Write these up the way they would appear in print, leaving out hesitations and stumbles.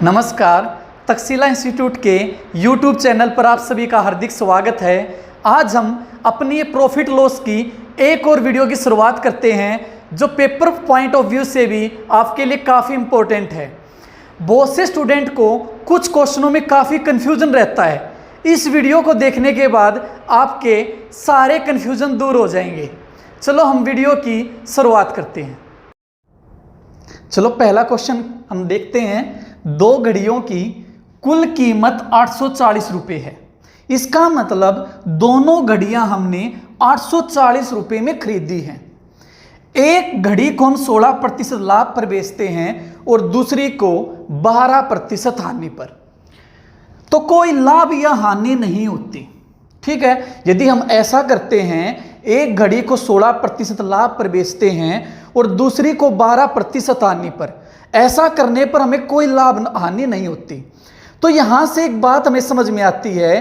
नमस्कार, तक्षशिला इंस्टीट्यूट के YouTube channel पर आप सभी का हार्दिक स्वागत है। आज हम अपनी प्रॉफिट लॉस की एक और वीडियो की शुरुआत करते हैं जो पेपर पॉइंट ऑफ व्यू से भी आपके लिए काफ़ी इम्पोर्टेंट है। बहुत से स्टूडेंट को कुछ क्वेश्चनों में काफ़ी कन्फ्यूजन रहता है। इस वीडियो को देखने के बाद आपके सारे कन्फ्यूजन दूर हो जाएंगे। चलो हम वीडियो की शुरुआत करते हैं। चलो पहला क्वेश्चन हम देखते हैं। दो घड़ियों की कुल कीमत 840 रुपये है। इसका मतलब दोनों घड़ियां हमने 840 रुपये में खरीदी हैं। एक घड़ी को हम 16% लाभ पर बेचते हैं और दूसरी को 12% हानि पर, तो कोई लाभ या हानि नहीं होती। ठीक है, यदि हम ऐसा करते हैं, एक घड़ी को 16% लाभ पर बेचते हैं और दूसरी को 12% हानि पर, ऐसा करने पर हमें कोई लाभ हानि नहीं होती। तो यहां से एक बात हमें समझ में आती है,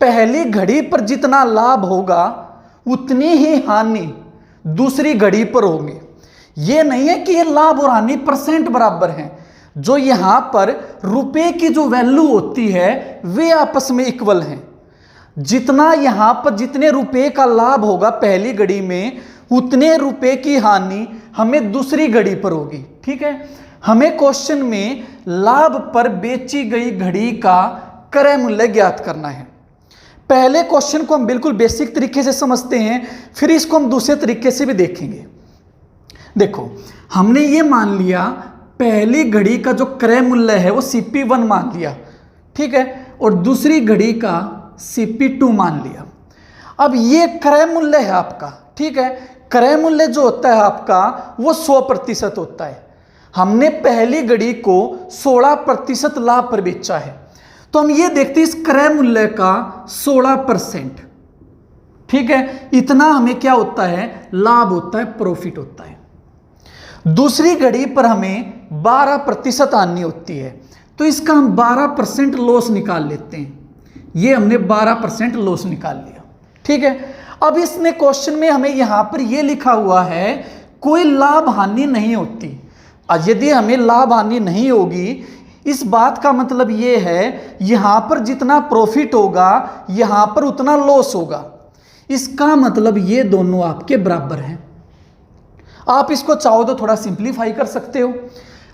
पहली घड़ी पर जितना लाभ होगा उतनी ही हानि दूसरी घड़ी पर होंगे। यह नहीं है कि ये लाभ और हानि परसेंट बराबर हैं। जो यहां पर रुपए की जो वैल्यू होती है वे आपस में इक्वल हैं। जितना यहां पर जितने रुपए का लाभ होगा पहली घड़ी में, उतने रुपए की हानि हमें दूसरी घड़ी पर होगी। ठीक है, हमें क्वेश्चन में लाभ पर बेची गई घड़ी का क्रय मूल्य ज्ञात करना है। पहले क्वेश्चन को हम बिल्कुल बेसिक तरीके से समझते हैं, फिर इसको हम दूसरे तरीके से भी देखेंगे। देखो, हमने ये मान लिया पहली घड़ी का जो क्रय मूल्य है वो CP1 मान लिया, ठीक है, और दूसरी घड़ी का CP2 मान लिया। अब ये क्रय मूल्य है आपका। ठीक है, क्रय मूल्य जो होता है आपका वो 100% होता है। हमने पहली घड़ी को 16% लाभ पर बेचा है, तो हम ये देखते हैं इस क्रय मूल्य का 16%। ठीक है, इतना हमें क्या होता है, लाभ होता है, प्रॉफिट होता है। दूसरी घड़ी पर हमें 12% हानि होती है, तो इसका हम 12% लॉस निकाल लेते हैं। ये हमने 12% लॉस निकाल लिया। ठीक है, अब इसमें क्वेश्चन में हमें यहां पर यह लिखा हुआ है कोई लाभ हानि नहीं होती। यदि हमें लाभ हानि नहीं होगी, इस बात का मतलब यह है यहां पर जितना प्रॉफिट होगा यहां पर उतना लॉस होगा। इसका मतलब ये दोनों आपके बराबर हैं। आप इसको चाहो तो थोड़ा सिंप्लीफाई कर सकते हो।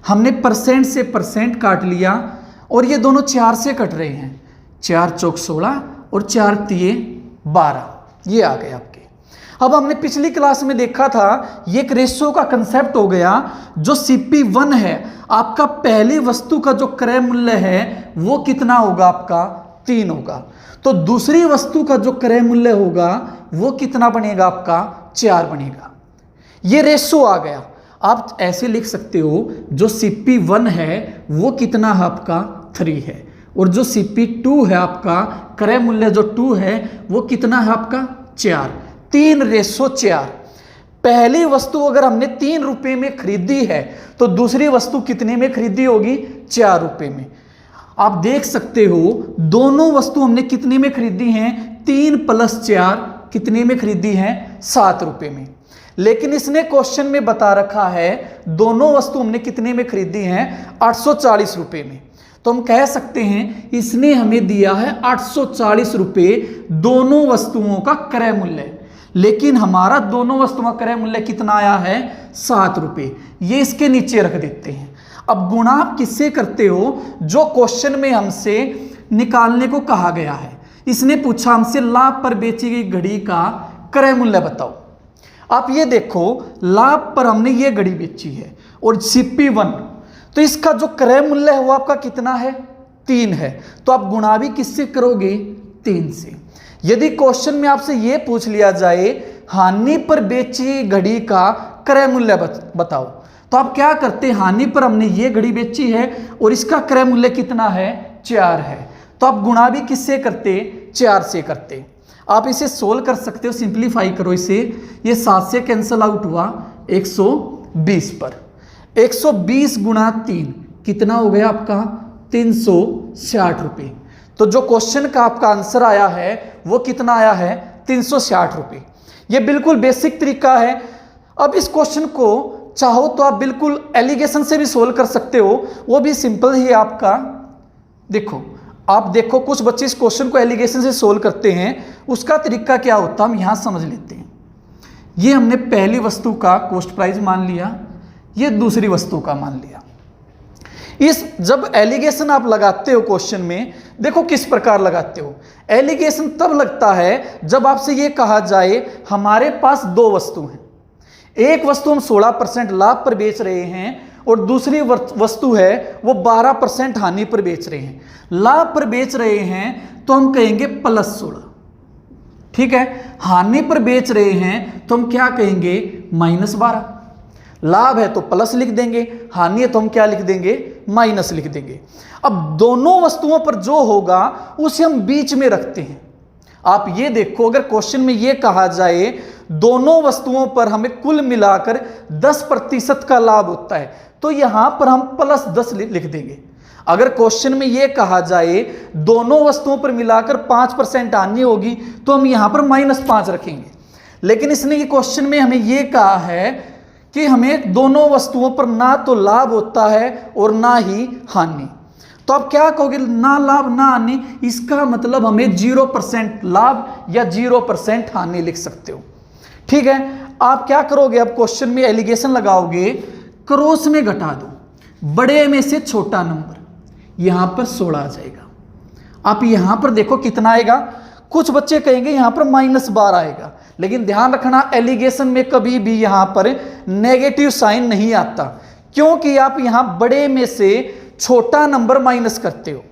हमने परसेंट से परसेंट काट लिया और ये दोनों 4 से कट रहे हैं। 4 चौक 16 और 4 तिये 12, ये आ गए आपके। अब हमने पिछली क्लास में देखा था, ये एक रेशो का कंसेप्ट हो गया। जो CP1 है आपका, पहली वस्तु का जो क्रय मूल्य है वो कितना होगा आपका, 3 होगा। तो दूसरी वस्तु का जो क्रय मूल्य होगा वो कितना बनेगा आपका, 4 बनेगा। ये रेशो आ गया। आप ऐसे लिख सकते हो, जो CP1 है वो कितना है आपका, 3 है, और जो CP2 है आपका क्रय मूल्य जो 2 है वो कितना है आपका, 4। 3:4। पहली वस्तु अगर हमने 3 रुपए में खरीदी है तो दूसरी वस्तु कितने में खरीदी होगी, 4 रुपए में। आप देख सकते हो दोनों वस्तु हमने कितने में खरीदी हैं, 3 + 4 कितने में खरीदी हैं, 7 रुपए में। लेकिन इसने क्वेश्चन में बता रखा है दोनों वस्तु हमने कितने में खरीदी हैं, 840 रुपए में। तो हम कह सकते हैं इसने हमें दिया है 840 रुपए दोनों वस्तुओं का क्रय मूल्य। लेकिन हमारा दोनों वस्तुओं का क्रय मूल्य कितना आया है, 7 रुपये। ये इसके नीचे रख देते हैं। अब गुणा आप किससे करते हो, जो क्वेश्चन में हमसे निकालने को कहा गया है। इसने पूछा हमसे लाभ पर बेची गई घड़ी का क्रय मूल्य बताओ। आप ये देखो, लाभ पर हमने ये घड़ी बेची है और CP1, तो इसका जो क्रय मूल्य है वो आपका कितना है, 3 है। तो आप गुणा भी किससे करोगे, 3 से। यदि क्वेश्चन में आपसे यह पूछ लिया जाए हानि पर बेची घड़ी का क्रय मूल्य बताओ, तो आप क्या करते, हानि पर हमने ये घड़ी बेची है और इसका क्रय मूल्य कितना है, 4 है। तो आप गुणा भी किससे करते, 4 से करते। आप इसे सोल्व कर सकते हो, सिंप्लीफाई करो इसे। ये 7 से कैंसिल आउट हुआ, 120 पर 120 × 3 कितना हो गया आपका, 360 रुपये। तो जो क्वेश्चन का आपका आंसर आया है वो कितना आया है, 360 रुपये। ये बिल्कुल बेसिक तरीका है। अब इस क्वेश्चन को चाहो तो आप बिल्कुल एलिगेशन से भी सोल्व कर सकते हो, वो भी सिंपल ही आपका। देखो आप देखो कुछ बच्चे इस क्वेश्चन को एलिगेशन से सोल्व करते हैं, उसका तरीका क्या होता है हम यहां समझ लेते हैं। ये हमने पहली वस्तु का कॉस्ट प्राइस मान लिया, ये दूसरी वस्तु का मान लिया। इस जब एलिगेशन आप लगाते हो क्वेश्चन में, देखो किस प्रकार लगाते हो। एलिगेशन तब लगता है जब आपसे ये कहा जाए हमारे पास दो वस्तु हैं, एक वस्तु हम 16% लाभ पर बेच रहे हैं और दूसरी वस्तु है वो 12% हानि पर बेच रहे हैं। लाभ पर बेच रहे हैं तो हम कहेंगे +16, ठीक है। हानि पर बेच रहे हैं तो हम क्या कहेंगे -12। लाभ है तो प्लस लिख देंगे, हानि है तो हम क्या लिख देंगे माइनस लिख देंगे। अब दोनों वस्तुओं पर जो होगा उसे हम बीच में रखते हैं। आप ये देखो अगर क्वेश्चन में ये कहा जाए दोनों वस्तुओं पर हमें कुल मिलाकर 10% का लाभ होता है तो यहां पर हम +10 लिख देंगे। अगर क्वेश्चन में यह कहा जाए दोनों वस्तुओं पर मिलाकर 5% हानि होगी तो हम यहां पर -5 रखेंगे। लेकिन इसने ये क्वेश्चन में हमें यह कहा है कि हमें दोनों वस्तुओं पर ना तो लाभ होता है और ना ही हानि। तो आप क्या कहोगे ना लाभ ना हानि, इसका मतलब हमें 0% लाभ या 0% हानि लिख सकते हो, ठीक है। आप क्या करोगे, अब क्वेश्चन में एलिगेशन लगाओगे, क्रॉस में घटा दो, बड़े में से छोटा नंबर, यहां पर 16 आ जाएगा। आप यहां पर देखो कितना आएगा, कुछ बच्चे कहेंगे यहां पर -12 आएगा, लेकिन ध्यान रखना एलिगेशन में कभी भी यहां पर नेगेटिव साइन नहीं आता, क्योंकि आप यहां बड़े में से छोटा नंबर माइनस करते हो।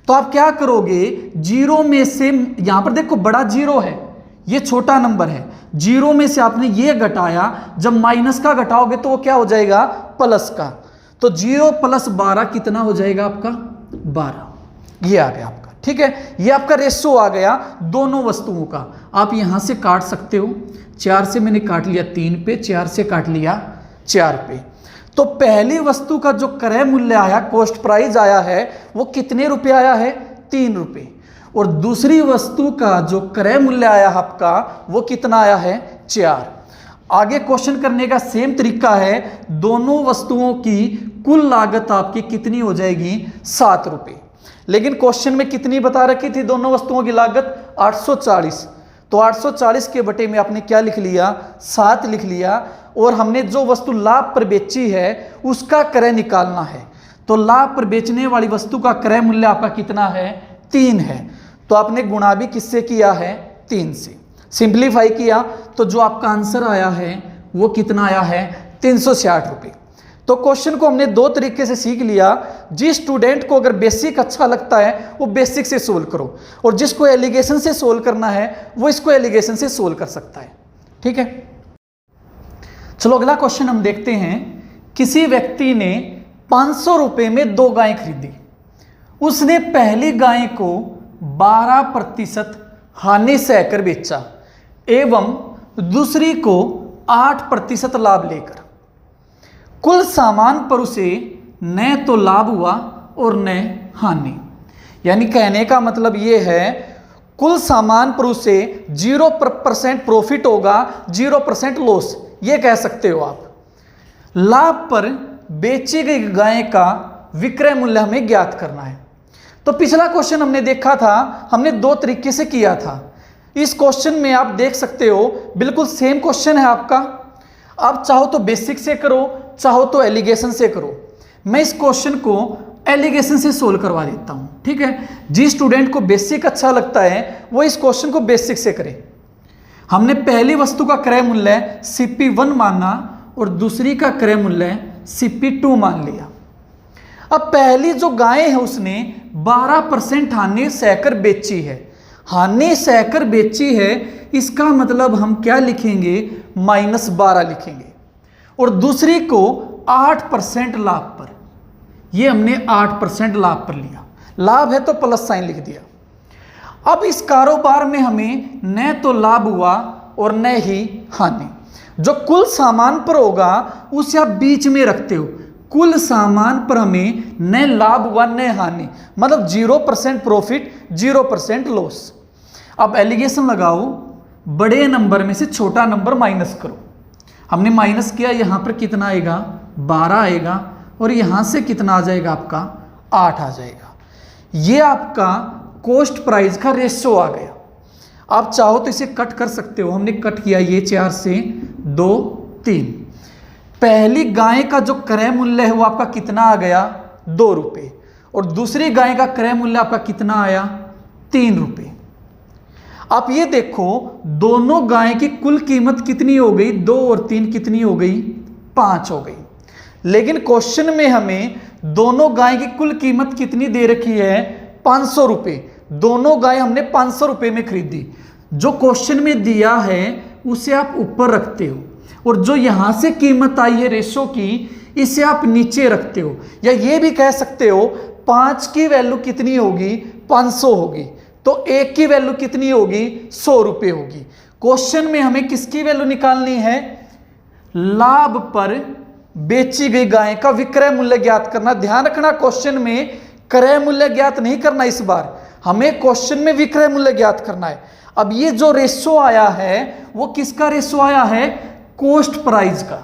तो आप क्या करोगे, 0 में से यहां पर देखो बड़ा 0 है, ये छोटा नंबर है, 0 में से आपने ये घटाया, जब माइनस का घटाओगे तो वो क्या हो जाएगा प्लस का। तो 0 + 12 कितना हो जाएगा आपका 12, ये आ गया आपका, ठीक है। ये आपका रेशो आ गया दोनों वस्तुओं का। आप यहां से काट सकते हो, 4 से मैंने काट लिया 3 पे, 4 से काट लिया 4 पे। तो पहली वस्तु का जो क्रय मूल्य आया, कॉस्ट प्राइस आया है, वो कितने रुपए आया है 3 रुपए, और दूसरी वस्तु का जो क्रय मूल्य आया आपका वो कितना आया है 4। आगे क्वेश्चन करने का सेम तरीका है, दोनों वस्तुओं की कुल लागत आपकी कितनी हो जाएगी 7 रुपए, लेकिन क्वेश्चन में कितनी बता रखी थी दोनों वस्तुओं की लागत 840। तो 840 के बटे में आपने क्या लिख लिया 7 लिख लिया, और हमने जो वस्तु लाभ पर बेची है उसका क्रय निकालना है। तो लाभ पर बेचने वाली वस्तु का क्रय मूल्य आपका कितना है 3 है, तो आपने गुणा भी किससे किया है 3 से, सिंप्लीफाई किया तो जो आपका आंसर आया है वो कितना आया है 360 रुपये। तो क्वेश्चन को हमने 2 तरीके से सीख लिया। जिस स्टूडेंट को अगर बेसिक अच्छा लगता है वो बेसिक से सोल्व करो, और जिसको एलिगेशन से सोल्व करना है वो इसको एलिगेशन से सोल्व कर सकता है, ठीक है। चलो अगला क्वेश्चन हम देखते हैं। किसी व्यक्ति ने 500 रुपये में 2 गायें खरीदी, उसने पहली गाय को 12% हानि सहकर बेचा एवं दूसरी को 8% लाभ लेकर। कुल सामान पर उसे न तो लाभ हुआ और न हानि। यानी कहने का मतलब ये है कुल सामान पर उसे 0% प्रॉफिट होगा, 0% लॉस, ये कह सकते हो आप। लाभ पर बेची गई गाय का विक्रय मूल्य हमें ज्ञात करना है। तो पिछला क्वेश्चन हमने देखा था, हमने 2 तरीके से किया था। इस क्वेश्चन में आप देख सकते हो बिल्कुल सेम क्वेश्चन है आपका। आप चाहो तो बेसिक से करो, चाहो तो एलिगेशन से करो। मैं इस क्वेश्चन को एलिगेशन से सोल्व करवा देता हूं, ठीक है। जिस स्टूडेंट को बेसिक अच्छा लगता है वो इस क्वेश्चन को बेसिक से करे। हमने पहली वस्तु का क्रय मूल्य CP1 माना और दूसरी का क्रय मूल्य CP2 मान लिया। अब पहली जो गाय है उसने 12% हानि सहकर बेची है। हानि सहकर बेची है, इसका मतलब हम क्या लिखेंगे -12 लिखेंगे, और दूसरी को 8% लाभ पर, ये हमने 8% लाभ पर लिया। लाभ है तो प्लस साइन लिख दिया। अब इस कारोबार में हमें न तो लाभ हुआ और न ही हानि। जो कुल सामान पर होगा उसे आप बीच में रखते हो। कुल सामान पर हमें न लाभ हुआ न हानि, मतलब 0% प्रॉफिट 0% लॉस। अब एलिगेशन लगाओ, बड़े नंबर में से छोटा नंबर माइनस करो। हमने माइनस किया, यहाँ पर कितना आएगा 12 आएगा और यहाँ से कितना आ जाएगा आपका 8 आ जाएगा। ये आपका कॉस्ट प्राइस का रेशियो आ गया। आप चाहो तो इसे कट कर सकते हो, हमने कट किया ये 4 से 2 3। पहली गाय का जो क्रय मूल्य है वो आपका कितना आ गया 2 रुपये और दूसरी गाय का क्रय मूल्य आपका कितना आया 3 रुपये। आप ये देखो दोनों गाय की कुल कीमत कितनी हो गई, 2 और 3 कितनी हो गई 5 हो गई। लेकिन क्वेश्चन में हमें दोनों गाय की कुल कीमत कितनी दे रखी है 500 रुपये। दोनों गाय हमने 500 रुपये में खरीदी। जो क्वेश्चन में दिया है उसे आप ऊपर रखते हो और जो यहां से कीमत आई है रेशो की इसे आप नीचे रखते हो, या ये भी कह सकते हो 5 की वैल्यू कितनी होगी 500 होगी तो 1 की वैल्यू कितनी होगी 100 रुपये होगी। क्वेश्चन में हमें किसकी वैल्यू निकालनी है, लाभ पर बेची गई गाय का विक्रय मूल्य ज्ञात करना। ध्यान रखना क्वेश्चन में क्रय मूल्य ज्ञात नहीं करना, इस बार हमें क्वेश्चन में विक्रय मूल्य ज्ञात करना है। अब ये जो रेशो आया है वो किसका रेशो आया है, कॉस्ट प्राइस का।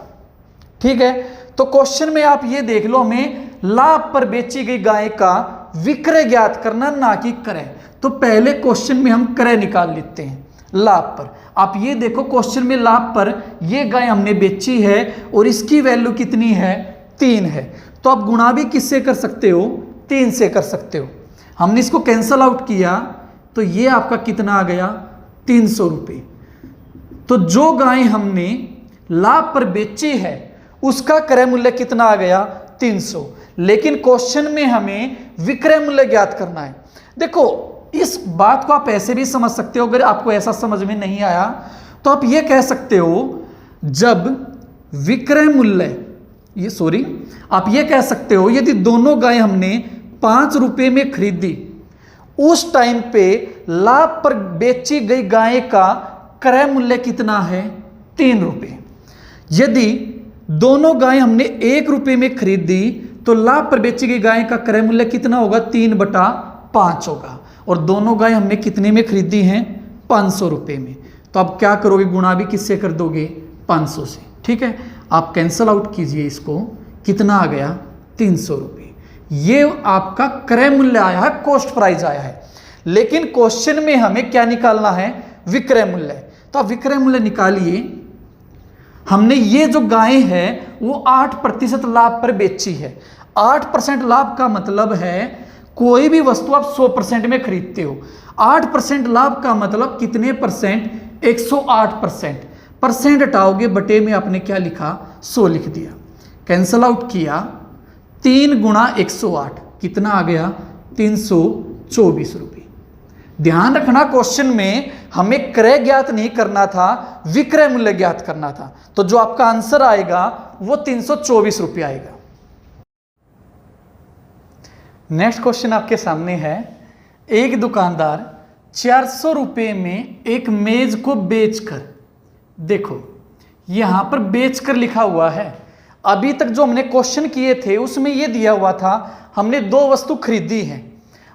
ठीक है, तो क्वेश्चन में आप ये देख लो हमें लाभ पर बेची गई गाय का विक्रय ज्ञात करना, ना कि क्रय। तो पहले क्वेश्चन में हम क्रय निकाल लेते हैं लाभ पर। आप ये देखो क्वेश्चन में लाभ पर ये गाय हमने बेची है और इसकी वैल्यू कितनी है 3 है। तो आप गुणा भी किससे कर सकते हो 3 से कर सकते हो। हमने इसको कैंसल आउट किया तो ये आपका कितना आ गया 300 रुपये। तो जो गाय हमने लाभ पर बेची है उसका क्रय मूल्य कितना आ गया 300। लेकिन क्वेश्चन में हमें विक्रय मूल्य ज्ञात करना है। देखो इस बात को आप ऐसे भी समझ सकते हो, अगर आपको ऐसा समझ में नहीं आया तो आप ये कह सकते हो जब विक्रय मूल्य आप ये कह सकते हो यदि दोनों गाय हमने 5 रुपये में खरीदी उस टाइम पे लाभ पर बेची गई गाय का क्रय मूल्य कितना है 3 रुपये। यदि दोनों गाय हमने 1 रुपये में खरीदी तो लाभ पर बेची गई गाय का क्रय मूल्य कितना होगा 3/5 होगा। और दोनों गाय हमने कितने में खरीदी हैं 500 रुपये में। तो आप क्या करोगे, गुणा भी किससे कर दोगे 500 से। ठीक है, आप कैंसल आउट कीजिए इसको, कितना आ गया 300 रुपये। ये आपका क्रय मूल्य आया है, कॉस्ट प्राइस आया है। लेकिन क्वेश्चन में हमें क्या निकालना है, विक्रय मूल्य। तो आप विक्रय मूल्य निकालिए। हमने ये जो गाय है वो 8% लाभ पर बेची है। 8% लाभ का मतलब है कोई भी वस्तु आप 100% में खरीदते हो। 8% लाभ का मतलब कितने परसेंट, 108%। परसेंट हटाओगे बटे में आपने क्या लिखा 100 लिख दिया। कैंसल आउट किया, 3 गुणा 108 कितना आ गया 324 रुपये। ध्यान रखना क्वेश्चन में हमें क्रय ज्ञात नहीं करना था, विक्रय मूल्य ज्ञात करना था। तो जो आपका आंसर आएगा वो 324 रुपये आएगा। नेक्स्ट क्वेश्चन आपके सामने है, एक दुकानदार 400 रुपये में एक मेज को बेचकर, देखो यहां पर बेचकर लिखा हुआ है। अभी तक जो हमने क्वेश्चन किए थे उसमें यह दिया हुआ था हमने 2 वस्तु खरीदी है।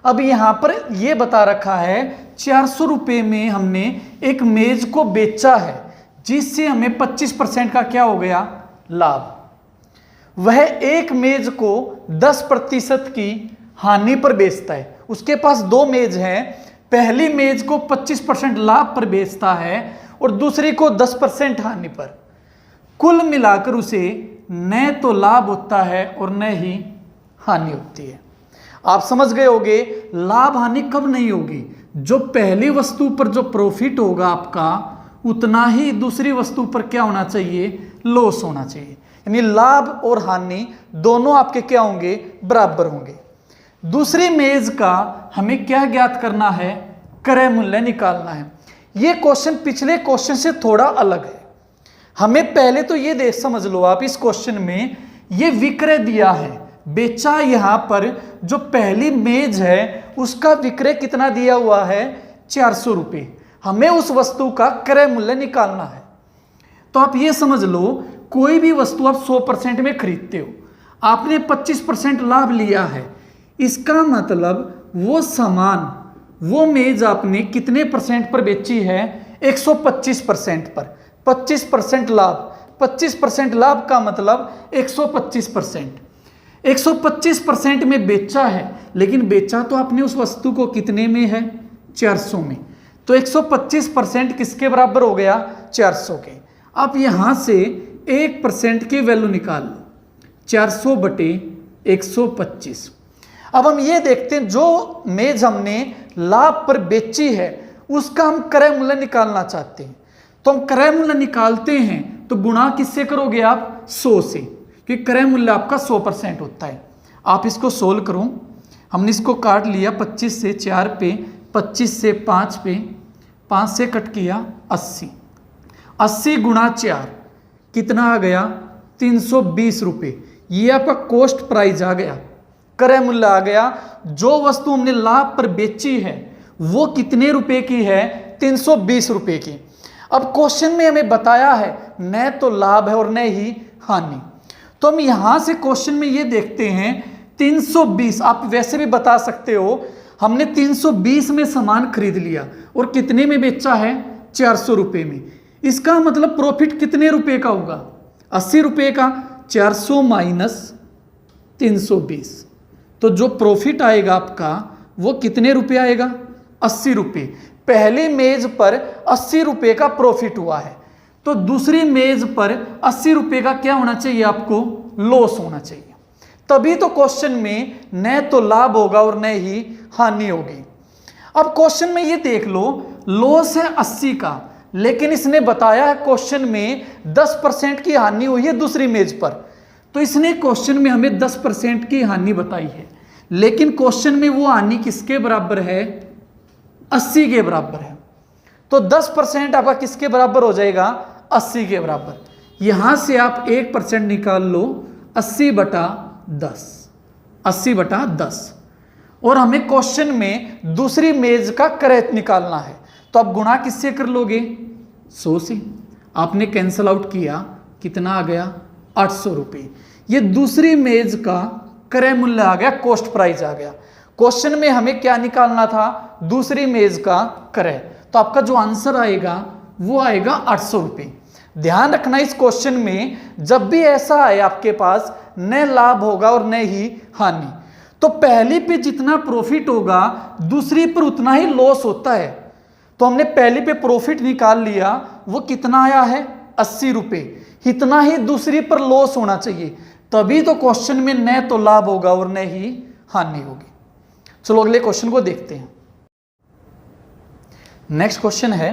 अब यहां पर यह बता रखा है 400 रुपये में हमने एक मेज को बेचा है जिससे हमें 25% का क्या हो गया लाभ। वह एक मेज को 10% की हानि पर बेचता है। उसके पास 2 मेज हैं, पहली मेज को 25% लाभ पर बेचता है और दूसरी को 10% हानि पर। कुल मिलाकर उसे न तो लाभ होता है और न ही हानि होती है। आप समझ गए होंगे लाभ हानि कब नहीं होगी, जो पहली वस्तु पर जो प्रॉफिट होगा आपका उतना ही दूसरी वस्तु पर क्या होना चाहिए, लॉस होना चाहिए। यानी लाभ और हानि दोनों आपके क्या होंगे, बराबर होंगे। दूसरी मेज का हमें क्या ज्ञात करना है, क्रय मूल्य निकालना है। यह क्वेश्चन पिछले क्वेश्चन से थोड़ा अलग है। हमें पहले तो ये देख समझ लो आप, इस क्वेश्चन में ये विक्रय दिया है, बेचा। यहां पर जो पहली मेज है उसका विक्रय कितना दिया हुआ है 400 रुपये। हमें उस वस्तु का क्रय मूल्य निकालना है। तो आप ये समझ लो कोई भी वस्तु आप 100% में खरीदते हो, आपने 25% लाभ लिया है, इसका मतलब वो सामान, वो मेज आपने कितने परसेंट पर बेची है, 125% पर। 25% लाभ, 25% लाभ का मतलब 125%। 125% में बेचा है, लेकिन बेचा तो आपने उस वस्तु को कितने में है, 400 में। तो 125% किसके बराबर हो गया, 400 के। आप यहां से 1% की वैल्यू निकाल लो, 400 बटे 125। अब हम ये देखते हैं जो मेज हमने लाभ पर बेची है उसका हम क्रय मूल्य निकालना चाहते हैं। तो हम क्रय मूल्य निकालते हैं तो गुणा किससे करोगे आप, 100 से, क्योंकि क्रय मूल्य आपका 100% होता है। आप इसको सोल्व करो, हमने इसको काट लिया 25 से 4 पे, 25 से 5 पे, 5 से कट किया 80, 80 गुणा 4 कितना आ गया, 320 रुपये। ये आपका कॉस्ट प्राइस आ गया, क्रय मूल्य आ गया। जो वस्तु हमने लाभ पर बेची है वो कितने रुपए की है, 320 रुपये की। अब क्वेश्चन में हमें बताया है न तो लाभ है और न ही हानि, तो हम यहां से क्वेश्चन में ये देखते हैं 320। आप वैसे भी बता सकते हो हमने 320 में सामान खरीद लिया और कितने में बेचा है, 400 रुपये में। इसका मतलब प्रॉफिट कितने रुपए का होगा, 80 रुपये का। 400 माइनस 320, तो जो प्रॉफिट आएगा आपका वो कितने रुपए आएगा, 80 रुपये। पहली मेज पर 80 रुपये का प्रॉफिट हुआ है, तो दूसरी मेज पर 80 रुपये का क्या होना चाहिए, आपको लॉस होना चाहिए। तभी तो क्वेश्चन में न तो लाभ होगा और न ही हानि होगी। अब क्वेश्चन में ये देख लो, लॉस है 80 का, लेकिन इसने बताया है क्वेश्चन में 10% की हानि हुई है दूसरी मेज पर। तो इसने क्वेश्चन में हमें 10% की हानि बताई है, लेकिन क्वेश्चन में वो हानि किसके बराबर है, 80 के बराबर है। तो 10% आपका किसके बराबर हो जाएगा, 80 के बराबर। यहां से आप 1% निकाल लो, 80 बटा 10, 80 बटा 10। और हमें क्वेश्चन में दूसरी मेज का क्रय निकालना है, तो आप गुणा किससे कर लोगे, 100 से। आपने कैंसल आउट किया, कितना आ गया, 800 रुपये। ये दूसरी मेज का क्रय मूल्य आ गया, कॉस्ट प्राइस आ गया। क्वेश्चन में हमें क्या निकालना था, दूसरी मेज का क्रय। तो आपका जो आंसर आएगा वो आएगा 800 रुपये। ध्यान रखना इस क्वेश्चन में जब भी ऐसा आए आपके पास न लाभ होगा और न ही हानि, तो पहली पे जितना प्रॉफिट होगा दूसरी पर उतना ही लॉस होता है। तो हमने पहली पे प्रॉफिट निकाल लिया, वो कितना आया है, 80 रुपये। इतना ही दूसरी पर लॉस होना चाहिए, तभी तो क्वेश्चन में न तो लाभ होगा और न ही हानि होगी। चलो अगले क्वेश्चन को देखते हैं। नेक्स्ट क्वेश्चन है,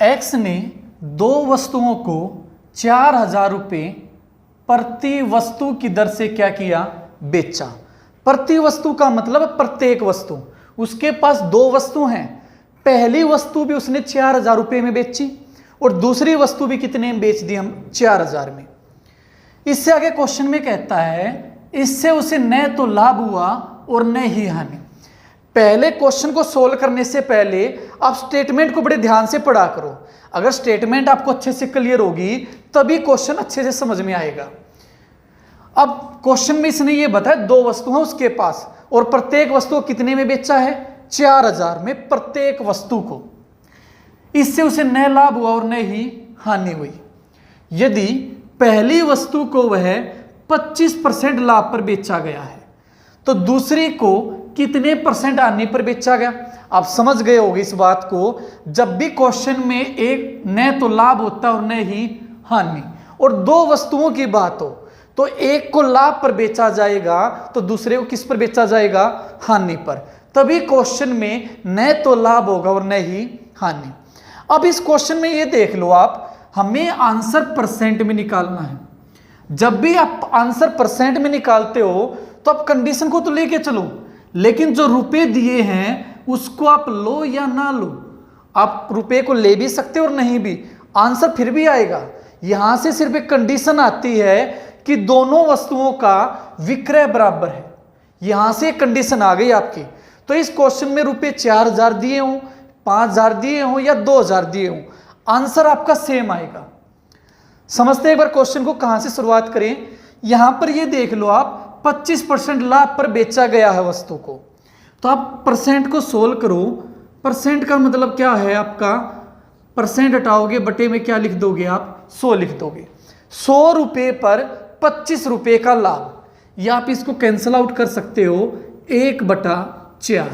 एक्स ने दो वस्तुओं को 4000 रुपये प्रति वस्तु की दर से क्या किया, बेचा। प्रति वस्तु का मतलब प्रत्येक वस्तु। उसके पास दो वस्तु हैं, पहली वस्तु भी उसने 4000 रुपये में बेची और दूसरी वस्तु भी कितने में बेच दी, हम 4000 में। इससे आगे क्वेश्चन में कहता है इससे उसे न तो लाभ हुआ और न ही हानि। पहले क्वेश्चन को सोल्व करने से पहले आप स्टेटमेंट को बड़े ध्यान से पढ़ा करो। अगर स्टेटमेंट आपको अच्छे से क्लियर होगी तभी क्वेश्चन अच्छे से समझ में आएगा। अब क्वेश्चन में इसने ये बताया दो वस्तु है उसके पास और प्रत्येक वस्तु को कितने में बेचा है, 4000 में प्रत्येक वस्तु को। इससे उसे न लाभ हुआ और न ही हानि हुई। यदि पहली वस्तु को वह 25% लाभ पर बेचा गया है तो दूसरी को कितने % हानि पर बेचा गया। आप समझ गए होंगे इस बात को। जब भी क्वेश्चन में एक न तो लाभ होता है और न ही हानि, और दो वस्तुओं की बात हो तो एक को लाभ पर बेचा जाएगा तो दूसरे को किस पर बेचा जाएगा, हानि पर। तभी क्वेश्चन में न तो लाभ होगा और न ही हानि। अब इस क्वेश्चन में ये देख लो आप, हमें आंसर % में निकालना है। जब भी आप आंसर % में निकालते हो तो आप कंडीशन को तो लेके चलो, लेकिन जो रुपए दिए हैं उसको आप लो या ना लो। आप रुपए को ले भी सकते हो और नहीं भी, आंसर फिर भी आएगा। यहां से सिर्फ एक कंडीशन आती है कि दोनों वस्तुओं का विक्रय बराबर है। यहां से एक कंडीशन आ गई आपकी। तो इस क्वेश्चन में रुपए 4000 दिए हों, 5000 दिए हों या 2000 दिए हों, आंसर आपका सेम आएगा। समझते एक बार क्वेश्चन को कहां से शुरुआत करें। यहां पर ये देख लो आप, 25% लाभ पर बेचा गया है वस्तु को, तो आप % को सोल्व करो। % का मतलब क्या है आपका, % हटाओगे बटे में क्या लिख दोगे आप, 100 लिख दोगे। 100 रुपये पर 25 रुपये का लाभ। या आप इसको कैंसिल आउट कर सकते हो 1/4।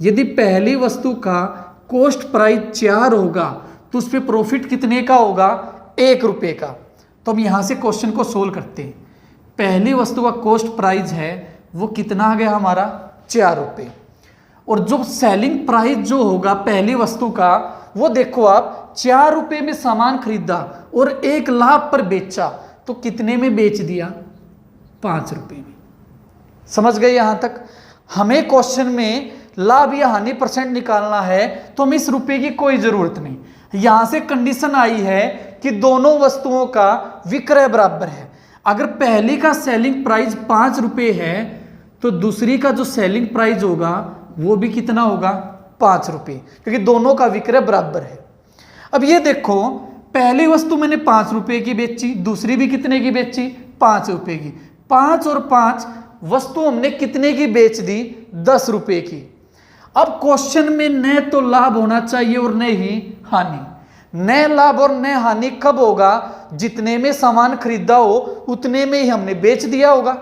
यदि पहली वस्तु का कॉस्ट प्राइस 4 होगा तो उस पर प्रॉफिट कितने का होगा? 1 रुपये का। तो हम यहाँ से क्वेश्चन को सोल्व करते हैं। पहली वस्तु का कॉस्ट प्राइस है वो कितना आ गया हमारा? 4 रुपये। और जो सेलिंग प्राइस जो होगा पहली वस्तु का वो देखो आप 4 रुपये में सामान खरीदा और 1 लाख पर बेचा तो कितने में बेच दिया? 5 रुपये में। समझ गए यहां तक? हमें क्वेश्चन में लाभ या हानि परसेंट निकालना है तो हमें इस रुपये की कोई जरूरत नहीं। यहां से कंडीशन आई है कि दोनों वस्तुओं का विक्रय बराबर है। अगर पहली का सेलिंग प्राइस 5 रुपये है तो दूसरी का जो सेलिंग प्राइस होगा वो भी कितना होगा? 5 रुपये, क्योंकि दोनों का विक्रय बराबर है। अब ये देखो, पहली वस्तु मैंने 5 रुपये की बेची, दूसरी भी कितने की बेची? 5 रुपये की। 5 और 5 वस्तु हमने कितने की बेच दी? 10 रुपये की। अब क्वेश्चन में न तो लाभ होना चाहिए और न ही हानि। न लाभ और न हानि कब होगा? जितने में सामान खरीदा हो उतने में ही हमने बेच दिया होगा।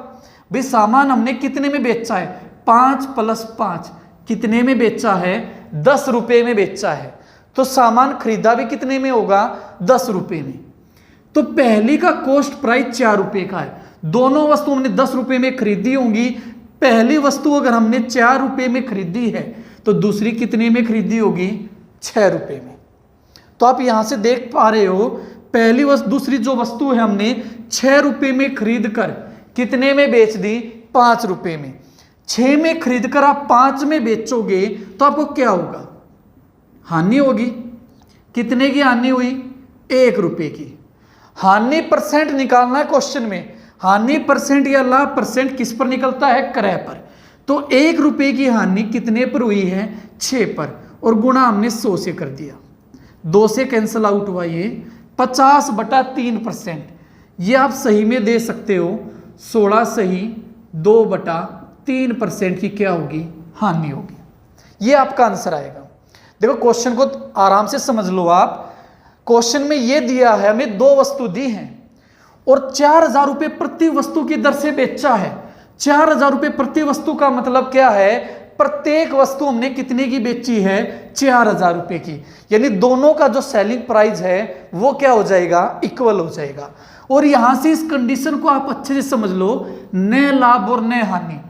भाई सामान हमने कितने में बेचा है? 5 + 5 कितने में बेचा है? 10 रुपये में बेचा है। तो सामान खरीदा भी कितने में होगा? 10 रुपये में। तो पहली का कॉस्ट प्राइस 4 रुपये का है। दोनों वस्तु हमने 10 रुपये में खरीदी होंगी। पहली वस्तु अगर हमने 4 रुपये में खरीदी है तो दूसरी कितने में खरीदी होगी? 6 रुपये में। तो आप यहां से देख पा रहे हो, पहली वस्तु दूसरी जो वस्तु है हमने 6 रुपये में खरीद कर कितने में बेच दी? 5 रुपये में। 6 में खरीद कर आप 5 में बेचोगे तो आपको क्या होगा? हानि होगी। कितने की हानि हुई? 1 रुपये की। हानि परसेंट निकालना है क्वेश्चन में। हानि परसेंट या लाभ परसेंट किस पर निकलता है? क्रय पर। तो 1 रुपये की हानि कितने पर हुई है? 6 पर। और गुणा हमने 100 से कर दिया। 2 से कैंसिल आउट हुआ ये 50/3%। ये आप सही में दे सकते हो। 16 सही 2/3% की क्या होगी? हानि होगी। ये आपका आंसर आएगा। देखो क्वेश्चन को आराम से समझ लो आप। क्वेश्चन में ये दिया है, हमें 2 वस्तु दी हैं और 4000 रुपये प्रति वस्तु की दर से बेचा है। 4000 रुपये प्रति वस्तु का मतलब क्या है? प्रत्येक वस्तु हमने कितने की बेची है? 4000 रुपये की। यानी दोनों का जो सेलिंग प्राइस है वो क्या हो जाएगा? इक्वल हो जाएगा। और यहां से इस कंडीशन को आप अच्छे से समझ लो, न लाभ और न हानि।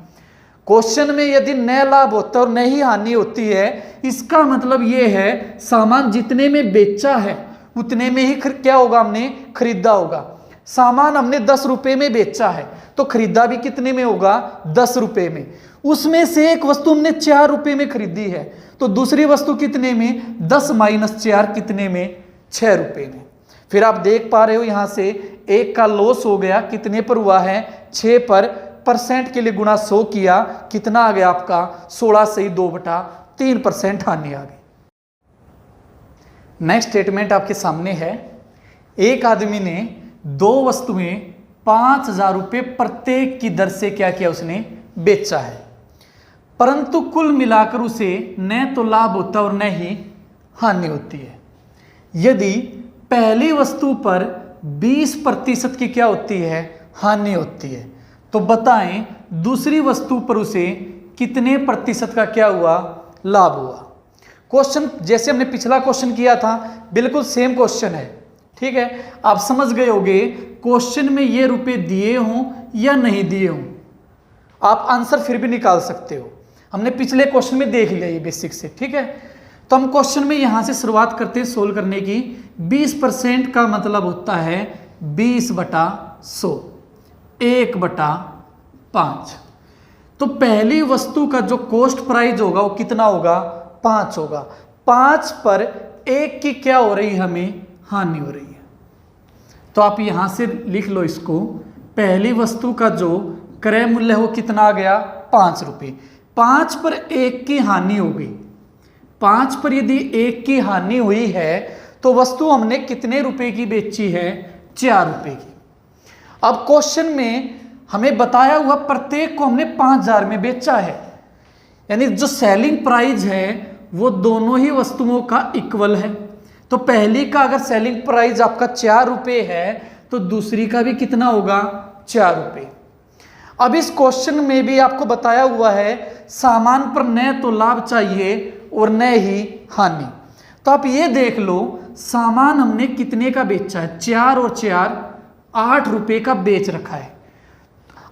क्वेश्चन में यदि न लाभ होता और न ही हानि होती है, इसका मतलब ये है सामान जितने में बेचा है उतने में ही क्या होगा? हमने खरीदा होगा। सामान हमने 10 रुपये में बेचा है तो खरीदा भी कितने में होगा? 10 रुपये में। उसमें से एक वस्तु हमने 4 रुपये में खरीदी है तो दूसरी वस्तु कितने में? 10 - 4 कितने में? 6 रुपये में। फिर आप देख पा रहे हो यहां से 1 का लॉस हो गया। कितने पर हुआ है? 6 पर। परसेंट के लिए गुणा 100 किया, कितना आ गया आपका? 16 सही 2/3% हानि आ गई। नेक्स्ट स्टेटमेंट आपके सामने है। एक आदमी ने 2 वस्तुएं 5000 रुपये प्रत्येक की दर से क्या किया? उसने बेचा है, परंतु कुल मिलाकर उसे न तो लाभ होता और न ही हानि होती है। यदि पहली वस्तु पर 20% की क्या होती है? हानि होती है, तो बताएं दूसरी वस्तु पर उसे कितने प्रतिशत का क्या हुआ? लाभ हुआ। क्वेश्चन जैसे हमने पिछला क्वेश्चन किया था बिल्कुल सेम क्वेश्चन है। ठीक है, आप समझ गए होंगे क्वेश्चन में ये रुपए दिए हों या नहीं दिए हों, आप आंसर फिर भी निकाल सकते हो। हमने पिछले क्वेश्चन में देख लिया ये बेसिक से। ठीक है, तो हम क्वेश्चन में यहां से शुरुआत करते हैं सोल्व करने की। 20% का मतलब होता है 20/100, 1/5। तो पहली वस्तु का जो कॉस्ट प्राइस होगा वो कितना होगा? 5 होगा। 5 पर 1 की क्या हो रही है? हमें हानि हो रही है। तो आप यहां से लिख लो इसको। पहली वस्तु का जो क्रय मूल्य है वो कितना आ गया? 5 रुपये। 5 पर 1 की हानि हो गई। 5 पर यदि 1 की हानि हुई है तो वस्तु हमने कितने रुपए की बेची है? 4 रुपये की। अब क्वेश्चन में हमें बताया हुआ प्रत्येक को हमने 5000 में बेचा है, यानी जो सेलिंग प्राइस है वो दोनों ही वस्तुओं का इक्वल है। तो पहली का अगर सेलिंग प्राइस आपका 4 रुपये है तो दूसरी का भी कितना होगा 4 रुपये। अब इस क्वेश्चन में भी आपको बताया हुआ है सामान पर न तो लाभ चाहिए और न ही हानि। तो आप ये देख लो सामान हमने कितने का बेचा है, 4 और 4 8 रुपये का बेच रखा है।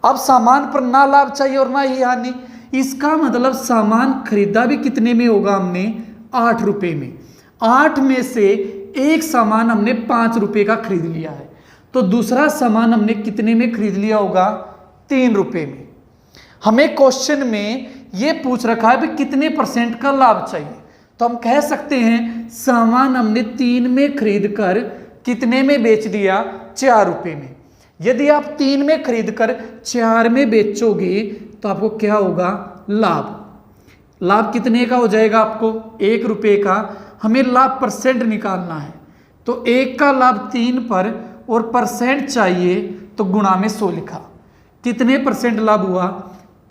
अब सामान पर ना लाभ चाहिए और ना ही हानि, इसका मतलब सामान खरीदा भी कितने में होगा हमने 8 रुपये में। 8 में से एक सामान हमने 5 रुपये का खरीद लिया है, तो दूसरा सामान हमने कितने में खरीद लिया होगा 3 रुपये में। हमें क्वेश्चन में ये पूछ रखा है कि कितने % का लाभ चाहिए, तो हम कह सकते हैं सामान हमने 3 में खरीद कर कितने में बेच दिया 4 रुपये में। यदि आप 3 में खरीद कर 4 में बेचोगे तो आपको क्या होगा लाभ। लाभ कितने का हो जाएगा आपको 1 रुपये का। हमें लाभ % निकालना है, तो 1 का लाभ 3 पर और % चाहिए तो गुणा में 100 लिखा। कितने % लाभ हुआ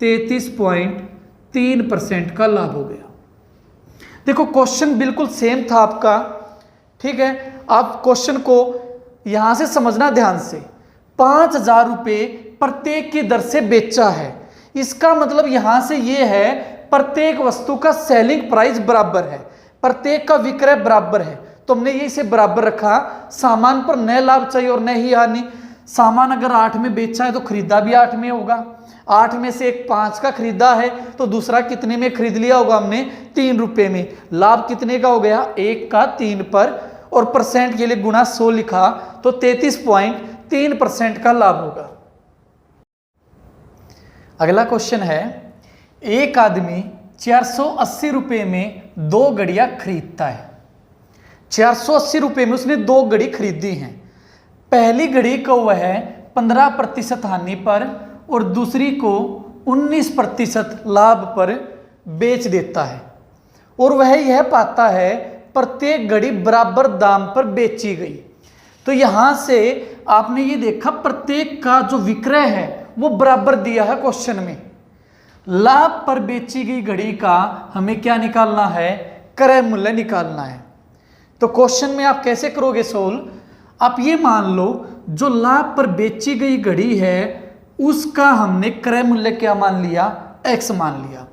33.3% का लाभ हो गया। देखो क्वेश्चन बिल्कुल सेम था आपका, ठीक है। आप क्वेश्चन को यहां से समझना ध्यान से। 5,000 रुपये प्रत्येक की दर से बेचा है, इसका मतलब यहां से ये है प्रत्येक वस्तु का सेलिंग प्राइस बराबर है, प्रत्येक का विक्रय बराबर है, तो हमने ये इसे बराबर रखा। सामान पर न लाभ चाहिए और न ही हानि। सामान अगर 8 में बेचा है तो खरीदा भी 8 में होगा। 8 में से एक 5 का खरीदा है तो दूसरा कितने में खरीद लिया होगा हमने 3 रुपये में। लाभ कितने का हो गया 1 का 3 पर और % के लिए गुणा 100 लिखा, तो 33.3% का लाभ होगा। अगला क्वेश्चन है, एक आदमी 480 रुपये में 2 घड़ियां खरीदता है। 480 रुपये में उसने 2 घड़ी खरीदी हैं। पहली घड़ी को वह 15% हानि पर और दूसरी को 19% लाभ पर बेच देता है, और वह यह पाता है प्रत्येक घड़ी बराबर दाम पर बेची गई। तो यहां से आपने ये देखा प्रत्येक का जो विक्रय है वो बराबर दिया है क्वेश्चन में। लाभ पर बेची गई घड़ी का हमें क्या निकालना है क्रय मूल्य निकालना है। तो क्वेश्चन में आप कैसे करोगे सोल्व, आप ये मान लो जो लाभ पर बेची गई घड़ी है उसका हमने क्रय मूल्य क्या मान लिया x मान लिया,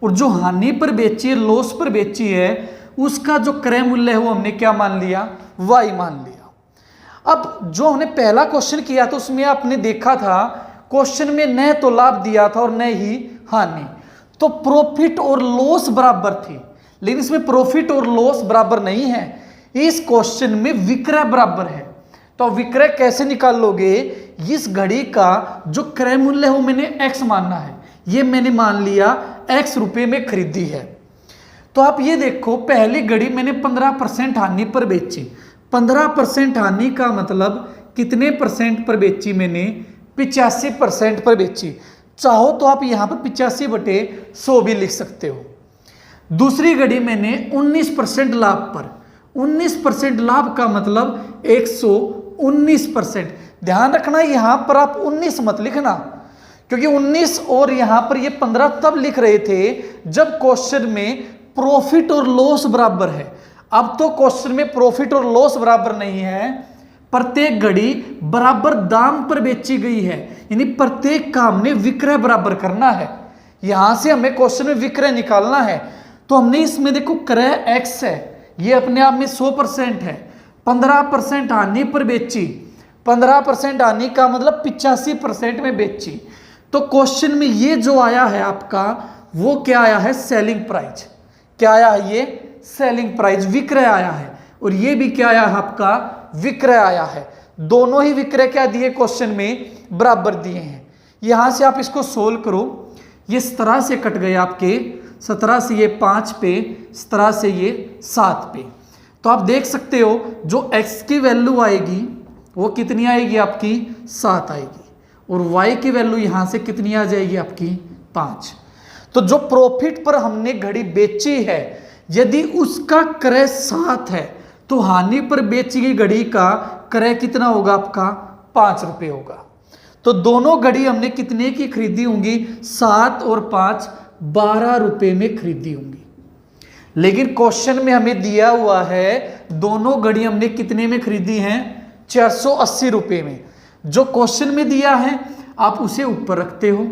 और जो हानि पर बेची है लॉस पर बेची है उसका जो क्रय मूल्य है वो हमने क्या मान लिया y मान लिया। अब जो हमने पहला क्वेश्चन किया था उसमें आपने देखा था क्वेश्चन में न तो लाभ दिया था और न ही हानि, तो प्रॉफिट और लॉस बराबर थी, लेकिन इसमें प्रॉफिट और लॉस बराबर नहीं है। इस क्वेश्चन में विक्रय बराबर है, तो विक्रय कैसे निकाल लोगे, इस घड़ी का जो क्रय मूल्य है वो मैंने x मानना है, ये मैंने मान लिया x रुपये में खरीदी है। तो आप ये देखो पहली घड़ी मैंने 15% हानि पर बेची। 15% हानि का मतलब कितने % पर बेची मैंने 85% पर बेची। चाहो तो आप यहाँ पर 85/100 भी लिख सकते हो। दूसरी घड़ी मैंने 19% लाभ पर, 19% लाभ का मतलब 119%। ध्यान रखना यहाँ पर आप 19 मत लिखना, क्योंकि 19 और यहाँ पर ये 15 तब लिख रहे थे जब क्वेश्चन में प्रॉफिट और लॉस बराबर है। अब तो क्वेश्चन में प्रॉफिट और लॉस बराबर नहीं है, प्रत्येक घड़ी बराबर दाम पर बेची गई है, यानी प्रत्येक का हमने विक्रय बराबर करना है। यहां से हमें क्वेश्चन में विक्रय निकालना है, तो हमने इसमें देखो क्रय x है, ये अपने आप में 100% है। 15% हानि पर बेची, 15% हानि का मतलब 85% में बेची। तो क्वेश्चन में ये जो आया है आपका वो क्या आया है सेलिंग प्राइस। क्या आया है ये सेलिंग प्राइस, विक्रय आया है, और ये भी क्या आया है आपका विक्रय आया है। दोनों ही विक्रय क्या दिए क्वेश्चन में बराबर दिए हैं। यहां से आप इसको सोल्व करो, ये 17 से कट गए आपके, 17 से ये 5 पे, 17 से ये 7 पे। तो आप देख सकते हो जो x की वैल्यू आएगी वो कितनी आएगी आपकी 7 आएगी, और y की वैल्यू यहां से कितनी आ जाएगी आपकी 5। तो जो प्रॉफिट पर हमने घड़ी बेची है यदि उसका क्रय 7 है तो हानि पर बेची गई घड़ी का क्रय कितना होगा आपका 5 रुपये होगा। तो दोनों घड़ी हमने कितने की खरीदी होंगी 7 और 5 12 रुपये में खरीदी होंगी। लेकिन क्वेश्चन में हमें दिया हुआ है दोनों घड़ी हमने कितने में खरीदी हैं 480 रुपये में। जो क्वेश्चन में दिया है आप उसे ऊपर रखते हो,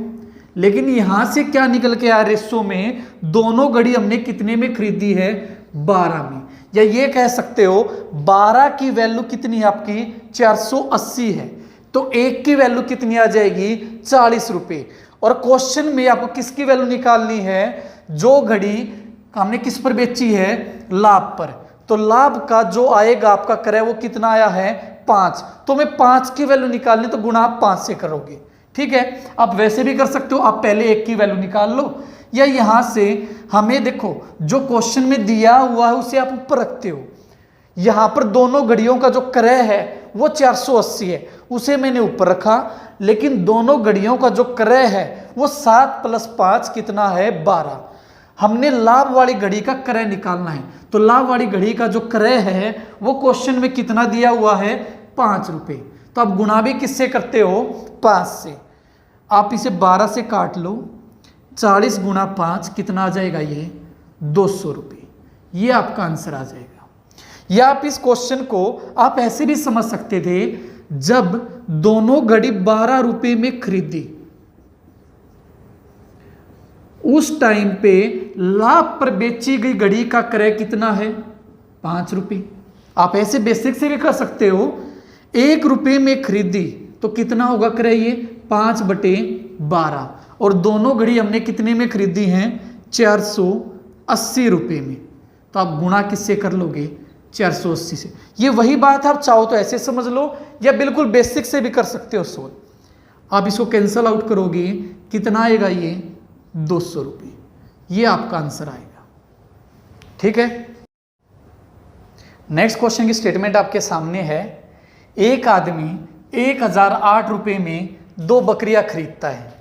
लेकिन यहां से क्या निकल के आया रेशो में, दोनों घड़ी हमने कितने में खरीदी है, 12 में। या ये कह सकते हो 12 की वैल्यू कितनी है आपकी, 480 है, तो एक की वैल्यू कितनी आ जाएगी, 40 रुपये। और क्वेश्चन में आपको किसकी वैल्यू निकालनी है, जो घड़ी हमने किस पर बेची है, लाभ पर। तो लाभ का जो आएगा आपका क्रय वो कितना आया है, 5। तो मैं 5 की वैल्यू निकालनी, तो गुणा आप 5 से करोगे। ठीक है, आप वैसे भी कर सकते हो, आप पहले एक की वैल्यू निकाल लो, या यहां से हमें देखो जो क्वेश्चन में दिया हुआ है उसे आप ऊपर रखते हो। यहां पर दोनों घड़ियों का जो क्रय है वो 480 है, उसे मैंने ऊपर रखा, लेकिन दोनों घड़ियों का जो क्रय है वो 7 + 5 कितना है, 12। हमने लाभ वाली घड़ी का क्रय निकालना है, तो लाभ वाली घड़ी का जो क्रय है वो क्वेश्चन में कितना दिया हुआ है, 5 रुपये। तो आप गुणा भी किससे करते हो, 5 से। आप इसे 12 से काट लो, 40 × 5 कितना आ जाएगा, ये 200 रुपये। ये आपका आंसर आ जाएगा। या आप इस क्वेश्चन को आप ऐसे भी समझ सकते थे, जब दोनों घड़ी 12 रुपये में खरीदी, उस टाइम पे लाभ पर बेची गई घड़ी का क्रय कितना है, 5 रुपये। आप ऐसे बेसिक से भी कर सकते हो, 1 रुपये में खरीदी तो कितना होगा क्रय, ये 5/12, और दोनों घड़ी हमने कितने में खरीदी हैं, 480 रुपये में। तो आप गुणा किससे कर लोगे, 480 से। ये वही बात है, आप चाहो तो ऐसे समझ लो, या बिल्कुल बेसिक से भी कर सकते हो सोल्व। आप इसको कैंसल आउट करोगे, कितना आएगा, ये 200 रुपये। ये आपका आंसर आएगा। ठीक है, नेक्स्ट क्वेश्चन की स्टेटमेंट आपके सामने है। एक आदमी 1008 रुपये में 2 बकरियां खरीदता है।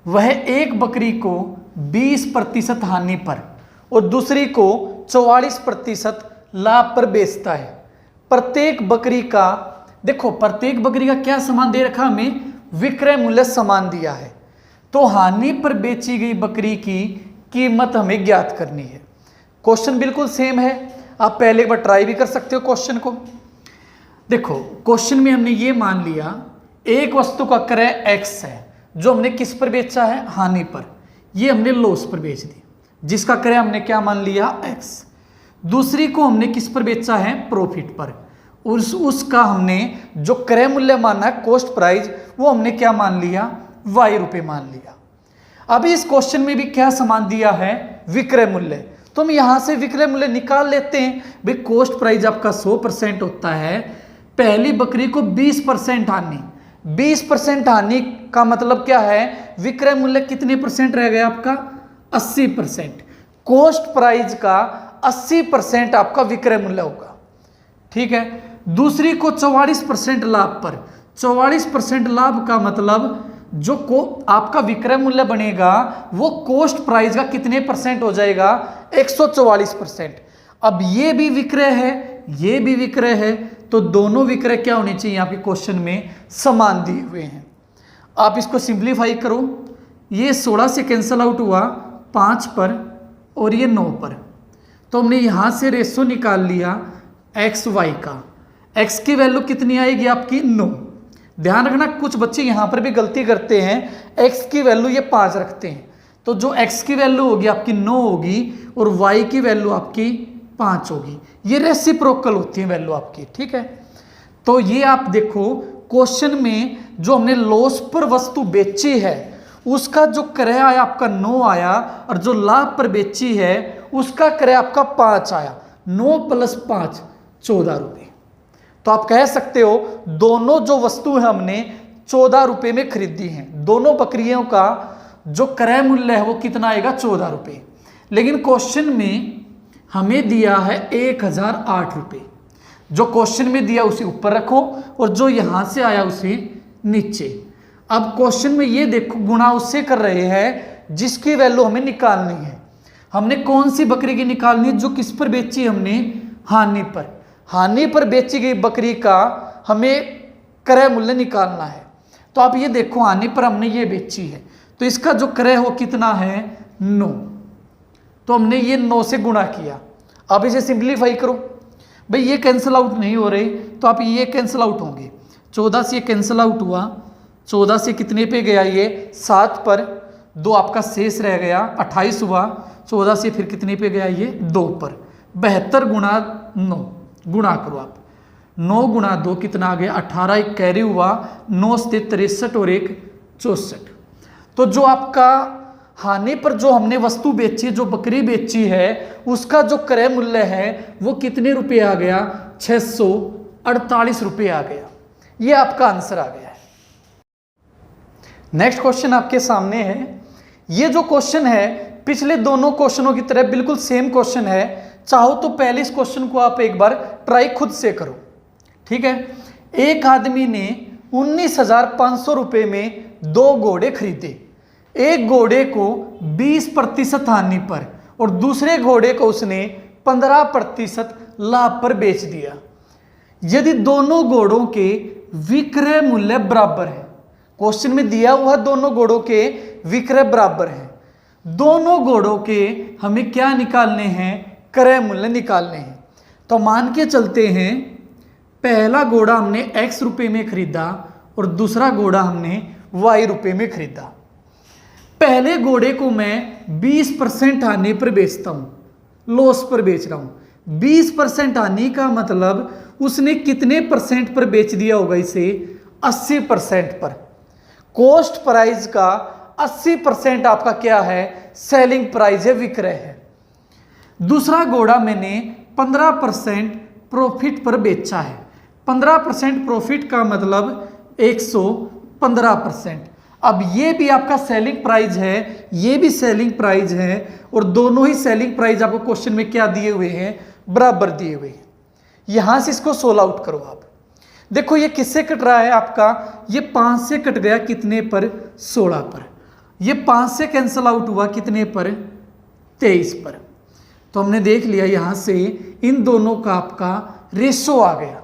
वह एक बकरी को 20% हानि पर और दूसरी को 44% लाभ पर बेचता है। प्रत्येक बकरी का, देखो प्रत्येक बकरी का क्या सामान दे रखा, हमें विक्रय मूल्य सामान दिया है, तो हानि पर बेची गई बकरी की कीमत हमें ज्ञात करनी है। क्वेश्चन बिल्कुल सेम है, आप पहले एक बार ट्राई भी कर सकते हो क्वेश्चन को। देखो क्वेश्चन में हमने ये मान लिया, एक वस्तु का क्रय x है, जो हमने किस पर बेचा है, हानि पर, ये हमने लॉस पर बेच दी, जिसका क्रय हमने क्या मान लिया, x। दूसरी को हमने किस पर बेचा है, प्रॉफिट पर, उसका हमने जो क्रय मूल्य माना है, कॉस्ट प्राइस, वो हमने क्या मान लिया, y रुपये मान लिया। अभी इस क्वेश्चन में भी क्या सामान दिया है, विक्रय मूल्य, तो हम यहां से विक्रय मूल्य निकाल लेते हैं। भाई कॉस्ट प्राइस आपका 100% होता है, पहली बकरी को 20% हानि, 20% हानि का मतलब क्या है, विक्रय मूल्य कितने % रह गया आपका, 80%। कॉस्ट प्राइस का 80% आपका विक्रय मूल्य होगा। ठीक है, दूसरी को 44% लाभ पर, 44% लाभ का मतलब जो को आपका विक्रय मूल्य बनेगा वो कॉस्ट प्राइस का कितने % हो जाएगा, 144%। अब ये भी विक्रय है, ये भी विक्रय है, तो दोनों विक्रय क्या होने चाहिए, आपके क्वेश्चन में समान दिए हुए हैं। आप इसको सिंप्लीफाई करो, ये 16 से कैंसल आउट हुआ, 5 पर और ये 9 पर, तो हमने यहां से रेशो निकाल लिया एक्स वाई का। एक्स की वैल्यू कितनी आएगी आपकी, 9। ध्यान रखना कुछ बच्चे यहां पर भी गलती करते हैं, एक्स की वैल्यू ये 5 रखते हैं, तो जो एक्स की वैल्यू होगी आपकी 9 होगी और वाई की वैल्यू आपकी 5 होगी। ये रेसिप्रोकल होती है वैल्यू आपकी। ठीक है, तो ये आप देखो क्वेश्चन में जो हमने लॉस पर वस्तु बेची है उसका जो क्रय आया आपका 9 आया, और जो लाभ पर बेची है उसका क्रय आपका 5 आया। 9 + 5 14 रुपये। तो आप कह सकते हो दोनों जो वस्तु है हमने 14 रुपये में खरीदी है। दोनों बकरियों का जो क्रय मूल्य है वो कितना आएगा, 14 रुपये। लेकिन क्वेश्चन में हमें दिया है 1008 रुपये। जो क्वेश्चन में दिया उसे ऊपर रखो और जो यहां से आया उसे नीचे। अब क्वेश्चन में ये देखो गुणा उससे कर रहे हैं जिसकी वैल्यू हमें निकालनी है। हमने कौन सी बकरी की निकालनी है, जो किस पर बेची हमने, हानि पर। हानि पर बेची गई बकरी का हमें क्रय मूल्य निकालना है। तो आप ये देखो हानि पर हमने ये बेची है, तो इसका जो क्रय हो कितना है, 9। तो हमने ये 9 से गुणा किया। अब इसे सिंप्लीफाई करो, भाई ये कैंसिल आउट नहीं हो रहे तो आप ये कैंसिल आउट होंगे। 14 से ये कैंसिल आउट हुआ, 14 से कितने पे गया ये 7 पर, 2 आपका शेष रह गया, 28 हुआ, 14 से फिर कितने पे गया ये 2 पर, 72 गुणा 9 गुणा करो आप, 9 गुणा 2 कितना आ गया 18, एक कैरी हुआ, 9 से 63 और 1 64। तो जो आपका हानि पर जो हमने वस्तु बेची, जो बकरी बेची है, उसका जो क्रय मूल्य है वो कितने रुपए आ गया 648 रुपये आ गया। ये आपका आंसर आ गया है। नेक्स्ट क्वेश्चन आपके सामने है। ये जो क्वेश्चन है पिछले दोनों क्वेश्चनों की तरह बिल्कुल सेम क्वेश्चन है। चाहो तो पहले इस क्वेश्चन को आप एक बार ट्राई खुद से करो, ठीक है। एक आदमी ने 19,500 रुपये में 2 घोड़े खरीदे। एक घोड़े को 20% हानि पर और दूसरे घोड़े को उसने 15% लाभ पर बेच दिया। यदि दोनों घोड़ों के विक्रय मूल्य बराबर है, क्वेश्चन में दिया हुआ दोनों घोड़ों के विक्रय बराबर है, दोनों घोड़ों के हमें क्या निकालने हैं, क्रय मूल्य निकालने हैं। तो मान के चलते हैं पहला घोड़ा हमने x रुपये में खरीदा और दूसरा घोड़ा हमने y रुपये में खरीदा। पहले घोड़े को मैं 20% हानि पर बेचता हूं, लॉस पर बेच रहा हूं। 20% हानि का मतलब उसने कितने परसेंट पर बेच दिया होगा इसे, 80% पर। कॉस्ट प्राइस का 80% आपका क्या है, सेलिंग प्राइस है, विक्रय है। दूसरा घोड़ा मैंने 15% प्रॉफिट पर बेचा है। 15% प्रॉफिट का मतलब 115%। अब ये भी आपका सेलिंग प्राइस है, ये भी सेलिंग प्राइस है, और दोनों ही सेलिंग प्राइस आपको क्वेश्चन में क्या दिए हुए हैं, बराबर दिए हुए हैं। यहां से इसको सोल्व आउट करो आप। देखो ये किससे कट रहा है आपका, ये 5 से कट गया कितने पर, 16 पर। ये 5 से कैंसिल आउट हुआ कितने पर, 23 पर। तो हमने देख लिया यहां से इन दोनों का आपका रेशो आ गया।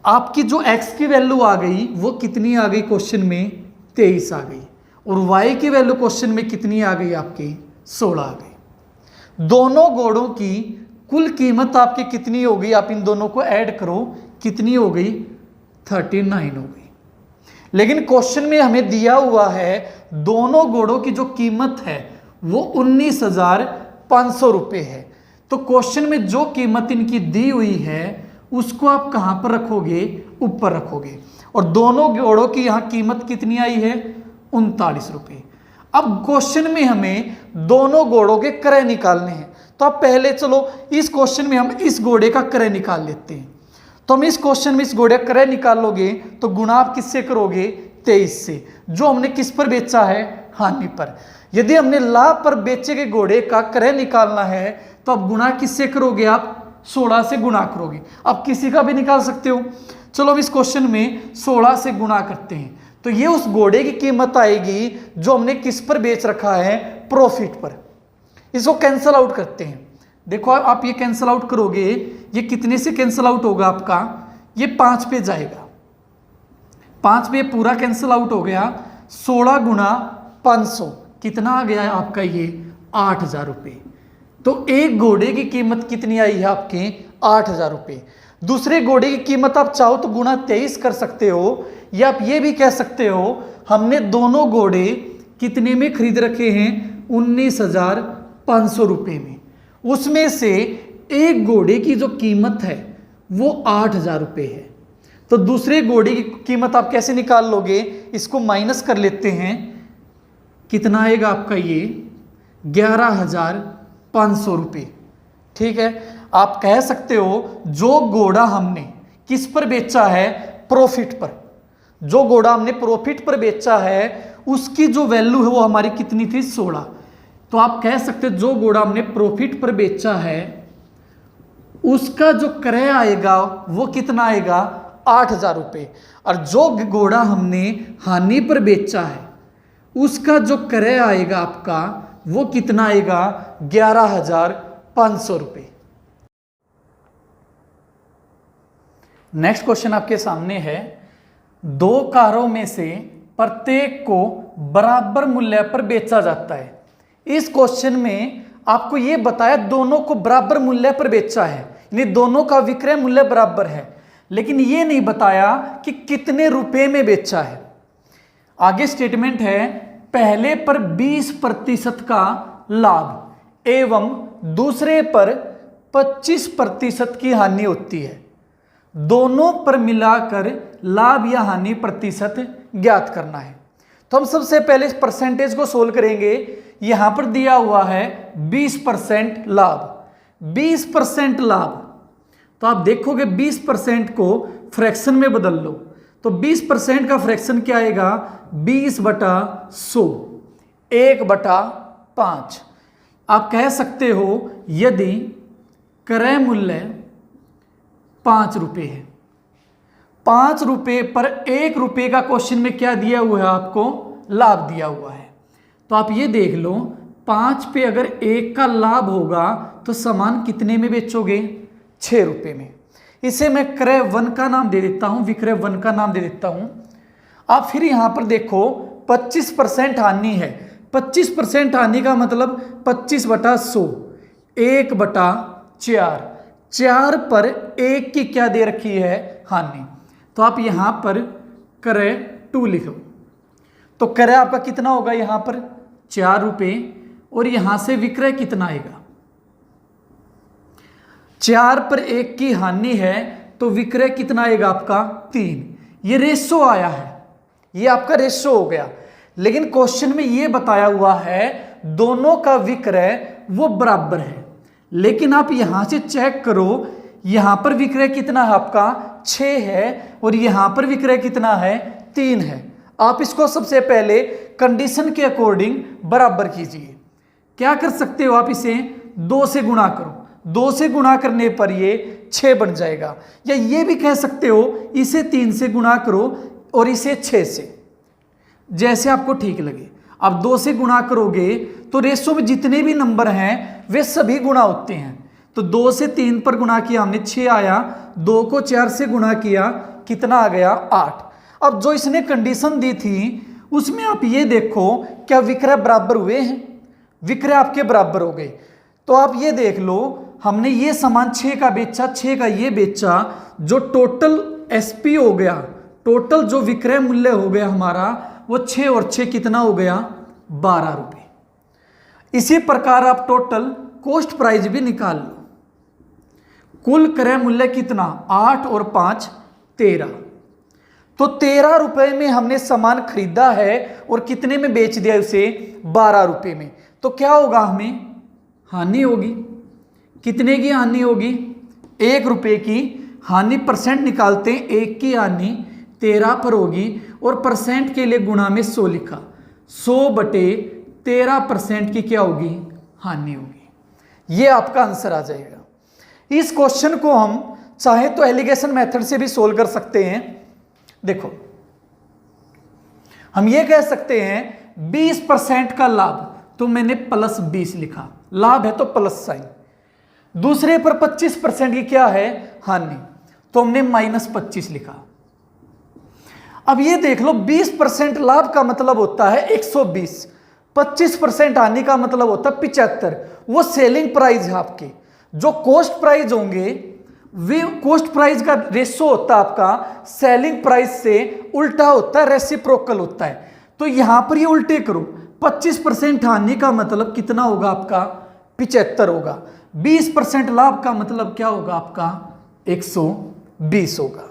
आपकी जो x की वैल्यू आ गई वो कितनी आ गई क्वेश्चन में, 23 आ गई, और y की वैल्यू क्वेश्चन में कितनी आ गई आपकी, 16 आ गई। दोनों घोड़ों की कुल कीमत आपकी कितनी हो गई, आप इन दोनों को ऐड करो, कितनी हो गई, 39 हो गई। लेकिन क्वेश्चन में हमें दिया हुआ है दोनों घोड़ों की जो कीमत है वो 19,500 रुपये है। तो क्वेश्चन में जो कीमत इनकी दी हुई है उसको आप कहां पर रखोगे, ऊपर रखोगे, और दोनों घोड़ों की यहां कीमत कितनी आई है, 39 रुपये। अब क्वेश्चन में हमें दोनों घोड़ों के क्रय निकालने हैं। तो अब पहले चलो इस क्वेश्चन में हम इस घोड़े का क्रय निकाल लेते हैं। तो हम इस क्वेश्चन में इस घोड़े का क्रय निकालोगे तो गुणा आप किससे करोगे, 23 से, जो हमने किस पर बेचा है, हानि पर। यदि हमने लाभ पर बेचे गए घोड़े का क्रय निकालना है तो अब गुणा किससे करोगे, आप 16 से गुणा करोगे। अब किसी का भी निकाल सकते हो। चलो हम इस क्वेश्चन में 16 से गुणा करते हैं तो ये उस घोड़े की कीमत आएगी जो हमने किस पर बेच रखा है, प्रॉफिट पर। इसको कैंसिल आउट करते हैं। देखो आप ये कैंसिल आउट करोगे, ये कितने से कैंसिल आउट होगा आपका, ये 5 पे जाएगा, 5 पे पूरा कैंसिल आउट हो गया। 16 गुणा 500 कितना आ गया है आपका, ये 8,000 रुपये। तो एक घोड़े की कीमत कितनी आई है आपके, 8,000 रुपये। दूसरे घोड़े की कीमत आप चाहो तो गुणा 23 कर सकते हो, या आप ये भी कह सकते हो हमने दोनों घोड़े कितने में खरीद रखे हैं, 19,500 रुपये में। उसमें से एक घोड़े की जो कीमत है वो 8,000 रुपये है। तो दूसरे घोड़े की कीमत आप कैसे निकाल लोगे, इसको माइनस कर लेते हैं, कितना आएगा आपका ये 11,500 रुपये। ठीक है, आप कह सकते हो जो घोड़ा हमने किस पर बेचा है, प्रॉफिट पर। जो घोड़ा हमने प्रॉफिट पर बेचा है उसकी जो वैल्यू है वो हमारी कितनी थी, 16। तो आप कह सकते हो जो घोड़ा हमने प्रॉफिट पर बेचा है उसका जो क्रय आएगा वो कितना आएगा, 8,000 रुपये। और जो घोड़ा हमने हानि पर बेचा है उसका जो क्रय आएगा आपका वो कितना आएगा, 11,500 रुपये। नेक्स्ट क्वेश्चन आपके सामने है, 2 कारों में से प्रत्येक को बराबर मूल्य पर बेचा जाता है। इस क्वेश्चन में आपको यह बताया दोनों को बराबर मूल्य पर बेचा है, यानी दोनों का विक्रय मूल्य बराबर है, लेकिन ये नहीं बताया कि कितने रुपए में बेचा है। आगे स्टेटमेंट है, पहले पर 20% का लाभ एवं दूसरे पर 25% की हानि होती है। दोनों पर मिलाकर लाभ या हानि प्रतिशत ज्ञात करना है। तो हम सबसे पहले इस परसेंटेज को सोल्व करेंगे। यहां पर दिया हुआ है 20% लाभ। 20% लाभ, तो आप देखोगे 20% को फ्रैक्शन में बदल लो, तो 20% का फ्रैक्शन क्या आएगा, 20/100, 1/5। आप कह सकते हो यदि क्रय मूल्य 5 रुपये है, 5 रुपये पर 1 रुपये का क्वेश्चन में क्या दिया हुआ है, आपको लाभ दिया हुआ है। तो आप ये देख लो, 5 पे अगर 1 का लाभ होगा तो सामान कितने में बेचोगे, 6 रुपये में। इसे मैं क्रय 1 का नाम दे देता हूं, विक्रय 1 का नाम दे देता हूं। आप फिर यहां पर देखो 25% हानि है। 25% हानि का मतलब 25/100, 1/4, 4 पर 1 की क्या दे रखी है, हानि। तो आप यहां पर क्रय 2 लिखो, तो क्रय आपका कितना होगा, यहां पर 4 रुपये, और यहां से विक्रय कितना आएगा, 4 पर 1 की हानि है, तो विक्रय कितना आएगा आपका 3। ये रेशो आया है, ये आपका रेशो हो गया। लेकिन क्वेश्चन में ये बताया हुआ है दोनों का विक्रय वो बराबर है। लेकिन आप यहां से चेक करो, यहां पर विक्रय कितना है आपका 6 है, और यहां पर विक्रय कितना है 3 है। आप इसको सबसे पहले कंडीशन के अकॉर्डिंग बराबर कीजिए। क्या कर सकते हो, आप इसे 2 से गुणा करो, 2 से गुणा करने पर ये 6 बन जाएगा। या ये भी कह सकते हो इसे 3 से गुणा करो और इसे 6 से, जैसे आपको ठीक लगे। अब 2 से गुणा करोगे तो रेशो में जितने भी नंबर हैं वे सभी गुणा होते हैं। तो 2 से 3 पर गुणा किया हमने 6 आया, 2 को 4 से गुणा किया कितना आ गया 8। अब जो इसने कंडीशन दी थी उसमें आप ये देखो क्या विक्रय बराबर हुए हैं, विक्रय आपके बराबर हो गए। तो आप ये देख लो, हमने ये सामान 6 का बेचा, 6 का ये बेचा, जो टोटल एसपी हो गया, टोटल जो विक्रय मूल्य हो गया हमारा वो 6 और 6 कितना हो गया 12 रुपये। इसी प्रकार आप टोटल कॉस्ट प्राइस भी निकाल लो। कुल क्रय मूल्य कितना 8 और 5 13, तो 13 रुपए में हमने सामान खरीदा है और कितने में बेच दिया उसे 12 रुपए में। तो क्या होगा, हमें हानि होगी। कितने की हानि होगी, 1 रुपये की हानि। परसेंट निकालते हैं, 1 की हानि 13 पर होगी, और परसेंट के लिए गुणा में 100 लिखा, 100/13% की क्या होगी, हानि होगी। ये आपका आंसर आ जाएगा। इस क्वेश्चन को हम चाहे तो एलिगेशन मेथड से भी सोल्व कर सकते हैं। देखो, हम ये कह सकते हैं 20% का लाभ, तो मैंने +20 लिखा, लाभ है तो प्लस साइन। दूसरे पर 25% की क्या है, हानि, तो हमने -25 लिखा। अब ये देख लो, 20% लाभ का मतलब होता है 120, 25% हानि का मतलब होता है 75। वो सेलिंग प्राइस है आपके। जो कॉस्ट प्राइस होंगे वे कॉस्ट प्राइस का रेशो होता है आपका सेलिंग प्राइस से उल्टा होता है, रेसिप्रोकल होता है। तो यहां पर ये उल्टे करो, 25% हानि का मतलब कितना होगा आपका 75 होगा, 20% लाभ का मतलब क्या होगा आपका 120 होगा।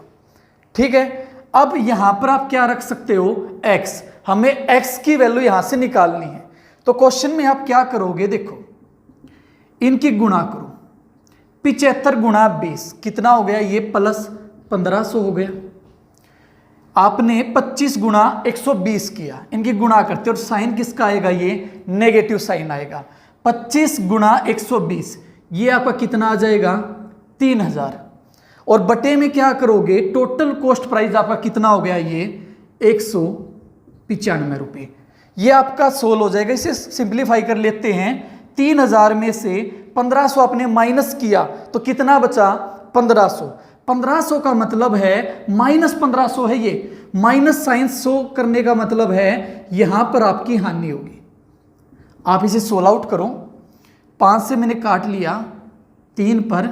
ठीक है, अब यहां पर आप क्या रख सकते हो x, हमें x की वैल्यू यहां से निकालनी है। तो क्वेश्चन में आप क्या करोगे, देखो इनकी गुणा करो, 75 गुणा 20 कितना हो गया, ये +1500 हो गया। आपने 25 गुणा 120 किया, इनकी गुणा करते और साइन किसका आएगा, ये नेगेटिव साइन आएगा। 25 गुणा 120 ये आपका कितना आ जाएगा 3000, और बटे में क्या करोगे, टोटल कॉस्ट प्राइस आपका कितना हो गया, ये 195 रुपये। ये आपका सोल्व हो जाएगा। इसे सिंप्लीफाई कर लेते हैं, 3000 में से 1500 आपने माइनस किया तो कितना बचा 1500। 1500 का मतलब है -1500 है, ये माइनस साइन शो करने का मतलब है यहां पर आपकी हानि होगी। आप इसे सोल्व आउट करो, 5 से मैंने काट लिया, 3 पर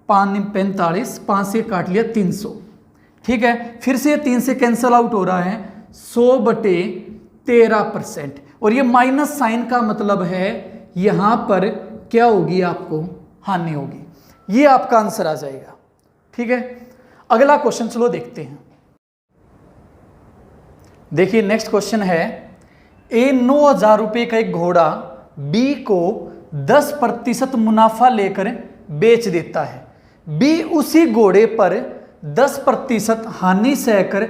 5×45, 5 से काट लिया 300, ठीक है। फिर से 3 से कैंसिल आउट हो रहा है, 100/13%। और ये माइनस साइन का मतलब है यहां पर क्या होगी, आपको हानि होगी। ये आपका आंसर आ जाएगा, ठीक है। अगला क्वेश्चन चलो देखते हैं। देखिए नेक्स्ट क्वेश्चन है, ए 9,000 रुपये का एक घोड़ा बी को 10% मुनाफा लेकर बेच देता है। बी उसी घोड़े पर 10% हानि सहकर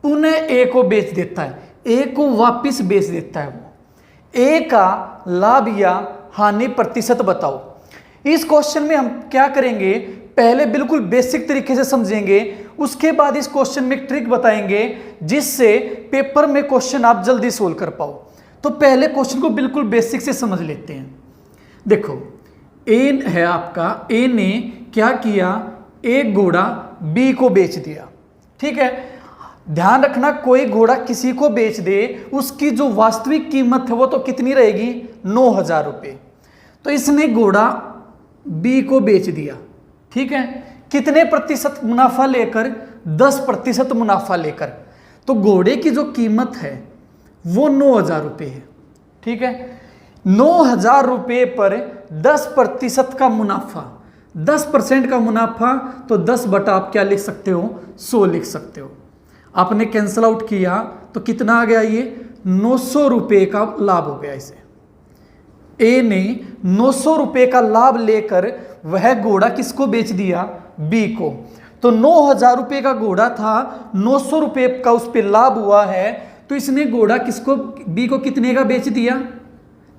पुनः ए को बेच देता है, ए को वापिस बेच देता है। वो ए का लाभ या हानि प्रतिशत बताओ। इस क्वेश्चन में हम क्या करेंगे, पहले बिल्कुल बेसिक तरीके से समझेंगे, उसके बाद इस क्वेश्चन में एक ट्रिक बताएंगे जिससे पेपर में क्वेश्चन आप जल्दी सोल्व कर पाओ। तो पहले क्वेश्चन को बिल्कुल बेसिक से समझ लेते हैं। देखो ए है आपका, ए ने क्या किया, एक घोड़ा बी को बेच दिया, ठीक है। ध्यान रखना, कोई घोड़ा किसी को बेच दे, उसकी जो वास्तविक कीमत है वो तो कितनी रहेगी, 9,000 रुपये। तो इसने घोड़ा बी को बेच दिया, ठीक है। कितने प्रतिशत मुनाफा लेकर, 10% मुनाफा लेकर। तो घोड़े की जो कीमत है वो 9,000 रुपये है, ठीक है। 9,000 रुपये पर 10% का मुनाफा, 10% का मुनाफा, तो 10 बटा आप क्या लिख सकते हो, 100 लिख सकते हो। आपने कैंसल आउट किया तो कितना आ गया, ये 900 रुपये का लाभ हो गया। इसे ए ने 900 रुपये का लाभ लेकर वह घोड़ा किसको बेच दिया, बी को। तो 9,000 रुपये का घोड़ा था, 900 रुपये का उस पर लाभ हुआ है, तो इसने घोड़ा किसको, बी को कितने का बेच दिया,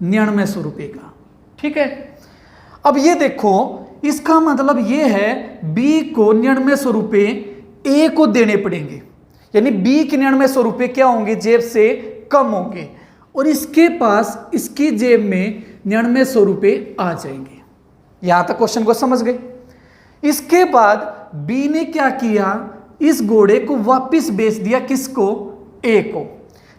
9900 रुपये का, ठीक है। अब ये देखो, इसका मतलब ये है बी को 9900 रुपये ए को देने पड़ेंगे, यानी बी के 9900 रुपये क्या होंगे, जेब से कम होंगे, और इसके पास, इसकी जेब में 9900 रुपये आ जाएंगे। यहां तक क्वेश्चन को समझ गए। इसके बाद बी ने क्या किया, इस घोड़े को वापस बेच दिया, किसको, ए को।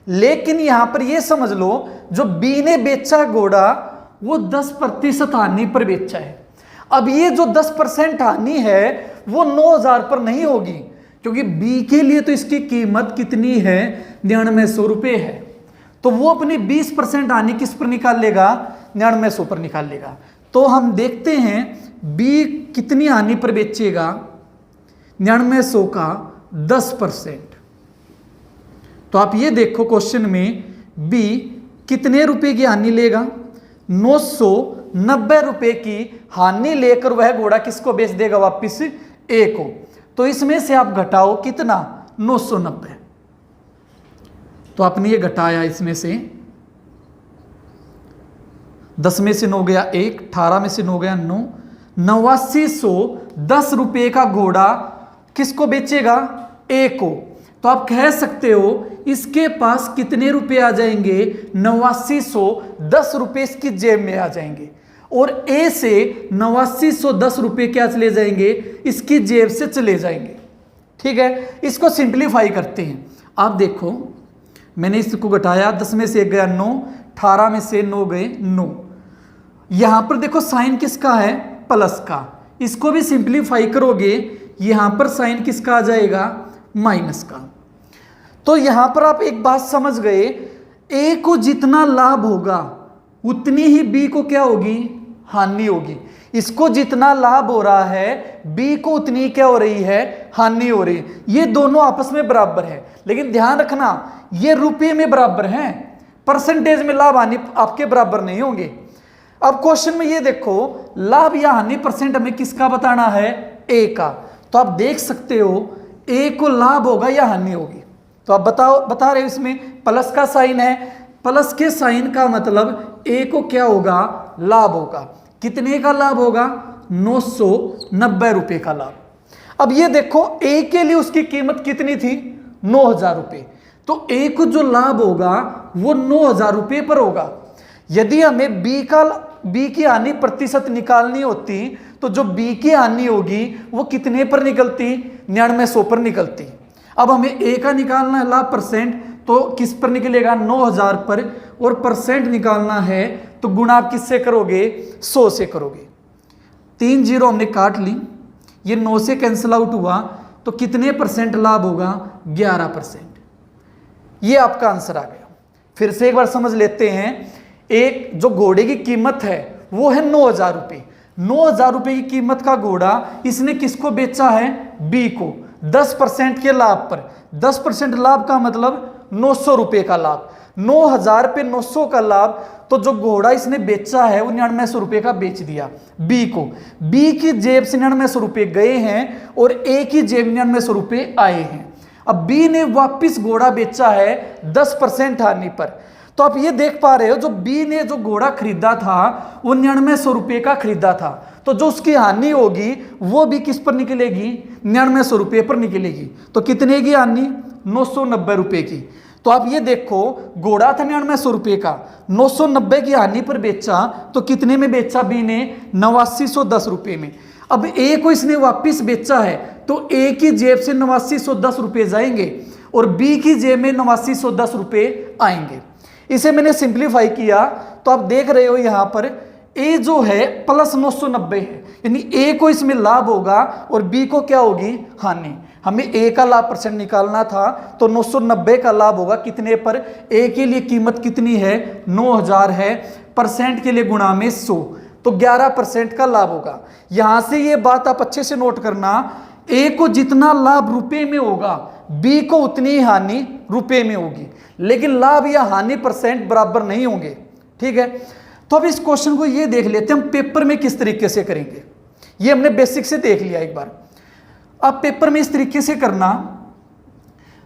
लेकिन यहां पर यह समझ लो, जो बी ने बेचा घोड़ा वो 10% हानि पर बेचा है। अब ये जो 10% हानि है वो 9,000 पर नहीं होगी, क्योंकि बी के लिए तो इसकी कीमत कितनी है, 9900 रुपये है। तो वो अपनी 20% हानि किस पर निकाल लेगा, 9900 पर निकाल लेगा। तो हम देखते हैं बी कितनी हानि पर बेचेगा, 9900 का 10%। तो आप ये देखो क्वेश्चन में बी कितने रुपए की हानि लेगा, 990 रुपए की हानि लेकर वह घोड़ा किसको बेच देगा, वापिस ए को। तो इसमें से आप घटाओ कितना, 990। तो आपने ये घटाया, इसमें से 10 में से 9 गया 1, 18 में से 9 गया 9, 8910 रुपये का घोड़ा किसको बेचेगा, ए को। तो आप कह सकते हो इसके पास कितने रुपए आ जाएंगे, 8910 रुपये इसकी जेब में आ जाएंगे, और ए से 8910 रुपये क्या चले जाएंगे, इसकी जेब से चले जाएंगे, ठीक है। इसको सिंप्लीफाई करते हैं। आप देखो मैंने इसको घटाया, 10 में से 1 गया 9, 18 में से 9 गए 9। यहां पर देखो साइन किसका है, प्लस का। इसको भी सिंप्लीफाई करोगे, यहां पर साइन किसका आ जाएगा, माइनस का। तो यहां पर आप एक बात समझ गए, ए को जितना लाभ होगा उतनी ही बी को क्या होगी, हानि होगी। इसको जितना लाभ हो रहा है, बी को उतनी क्या हो रही है, हानि हो रही है। ये दोनों आपस में बराबर है, लेकिन ध्यान रखना ये रुपये में बराबर हैं, परसेंटेज में लाभ हानि आपके बराबर नहीं होंगे। अब क्वेश्चन में ये देखो, लाभ या हानि परसेंट हमें किसका बताना है, ए का। तो आप देख सकते हो ए को लाभ होगा या हानि होगी। तो आप बता रहे हो, इसमें प्लस का साइन है, प्लस के साइन का मतलब ए को क्या होगा, लाभ होगा। कितने का लाभ होगा, 990 रुपये का लाभ। अब ये देखो ए के लिए उसकी कीमत कितनी थी, 9,000 रुपये। तो ए को जो लाभ होगा वो 9,000 रुपये पर होगा। यदि हमें बी की हानि प्रतिशत निकालनी होती तो जो बी की हानि होगी वो कितने पर निकलती, 9900 पर निकलती। अब हमें ए का निकालना है लाभ परसेंट, तो किस पर निकलेगा, 9,000 पर, और परसेंट निकालना है तो गुणा आप किससे करोगे, 100 से करोगे। 3 जीरो हमने काट ली, ये 9 से कैंसिल आउट हुआ तो कितने परसेंट लाभ होगा? 11%। ये आपका आंसर आ गया। फिर से एक बार समझ लेते हैं। एक जो घोड़े की कीमत है वो है 9,000 रुपये। 9,000 रुपये की कीमत का घोड़ा इसने किसको बेचा है? बी को। 10% के लाभ पर, 10% लाभ का मतलब 900 रुपये का लाभ। 9,000 पे 900 का लाभ, तो जो घोड़ा इसने बेचा है वो 9900 रुपये का बेच दिया बी को। बी की जेब से 9900 रुपये गए हैं और ए की जेब 9900 रुपये आए हैं। अब बी ने वापिस घोड़ा बेचा है 10% हानि पर। तो आप ये देख पा रहे हो, जो बी ने जो घोड़ा खरीदा था वो 9900 रुपये का खरीदा था, तो जो उसकी हानि होगी वो भी किस पर निकलेगी? 9900 रुपये पर निकलेगी। तो कितने की हानि? 990 रुपये की। तो आप ये देखो, घोड़ा था 9900 रुपये का, 990 की हानि पर बेचा, तो कितने में बेचा बी ने? 8910 रुपये में। अब ए को इसने वापिस बेचा है तो ए की जेब से 8910 रुपये जाएंगे और बी की जेब में 8910 रुपये आएंगे। इसे मैंने सिंप्लीफाई किया तो आप देख रहे हो यहाँ पर ए जो है प्लस 990 है, यानी ए को इसमें लाभ होगा और बी को क्या होगी? हानि। हमें ए का लाभ परसेंट निकालना था तो 990 का लाभ होगा कितने पर? ए के लिए कीमत कितनी है? 9,000 है। परसेंट के लिए गुणा में 100, तो 11% का लाभ होगा। यहां से ये बात आप अच्छे से नोट करना, ए को जितना लाभ रुपए में होगा बी को उतनी ही हानि रुपए में होगी, लेकिन लाभ या हानि परसेंट बराबर नहीं होंगे। ठीक है, तो अब इस क्वेश्चन को ये देख लेते हैं हम पेपर में किस तरीके से करेंगे। ये हमने बेसिक से देख लिया एक बार। अब पेपर में इस तरीके से करना,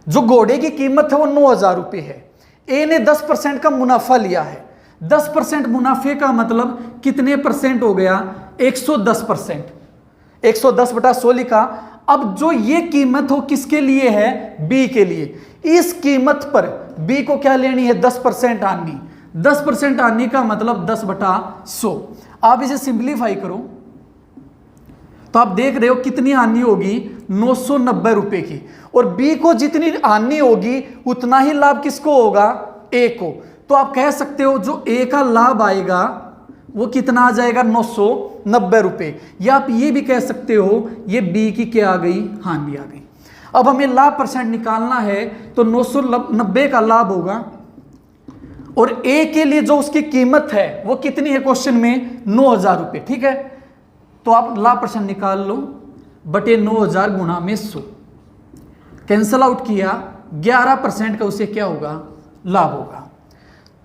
जो घोड़े की कीमत है वो 9,000 रुपये है। ए ने 10% का मुनाफा लिया है। 10% मुनाफे का मतलब कितने परसेंट हो गया? 110%। 110/100 लिखा। अब जो ये कीमत हो किसके लिए है? बी के लिए। इस कीमत पर बी को क्या लेनी है? 10% हानि। 10% हानि का मतलब 10/100। आप इसे सिंप्लीफाई करो तो आप देख रहे हो कितनी हानि होगी? 990 रुपये की। और बी को जितनी हानि होगी उतना ही लाभ किसको होगा? ए को। तो आप कह सकते हो जो ए का लाभ आएगा वो कितना आ जाएगा? 990 रुपये। या आप ये भी कह सकते हो ये बी की क्या आ गई? हानि आ गई। अब हमें लाभ परसेंट निकालना है तो 990 का लाभ होगा और ए के लिए जो उसकी कीमत है वो कितनी है क्वेश्चन में? 9,000 रुपये। ठीक है, तो आप लाभ परसेंट निकाल लो बटे 9,000 गुणा में 100, कैंसल आउट किया, 11% का उसे क्या होगा? लाभ होगा।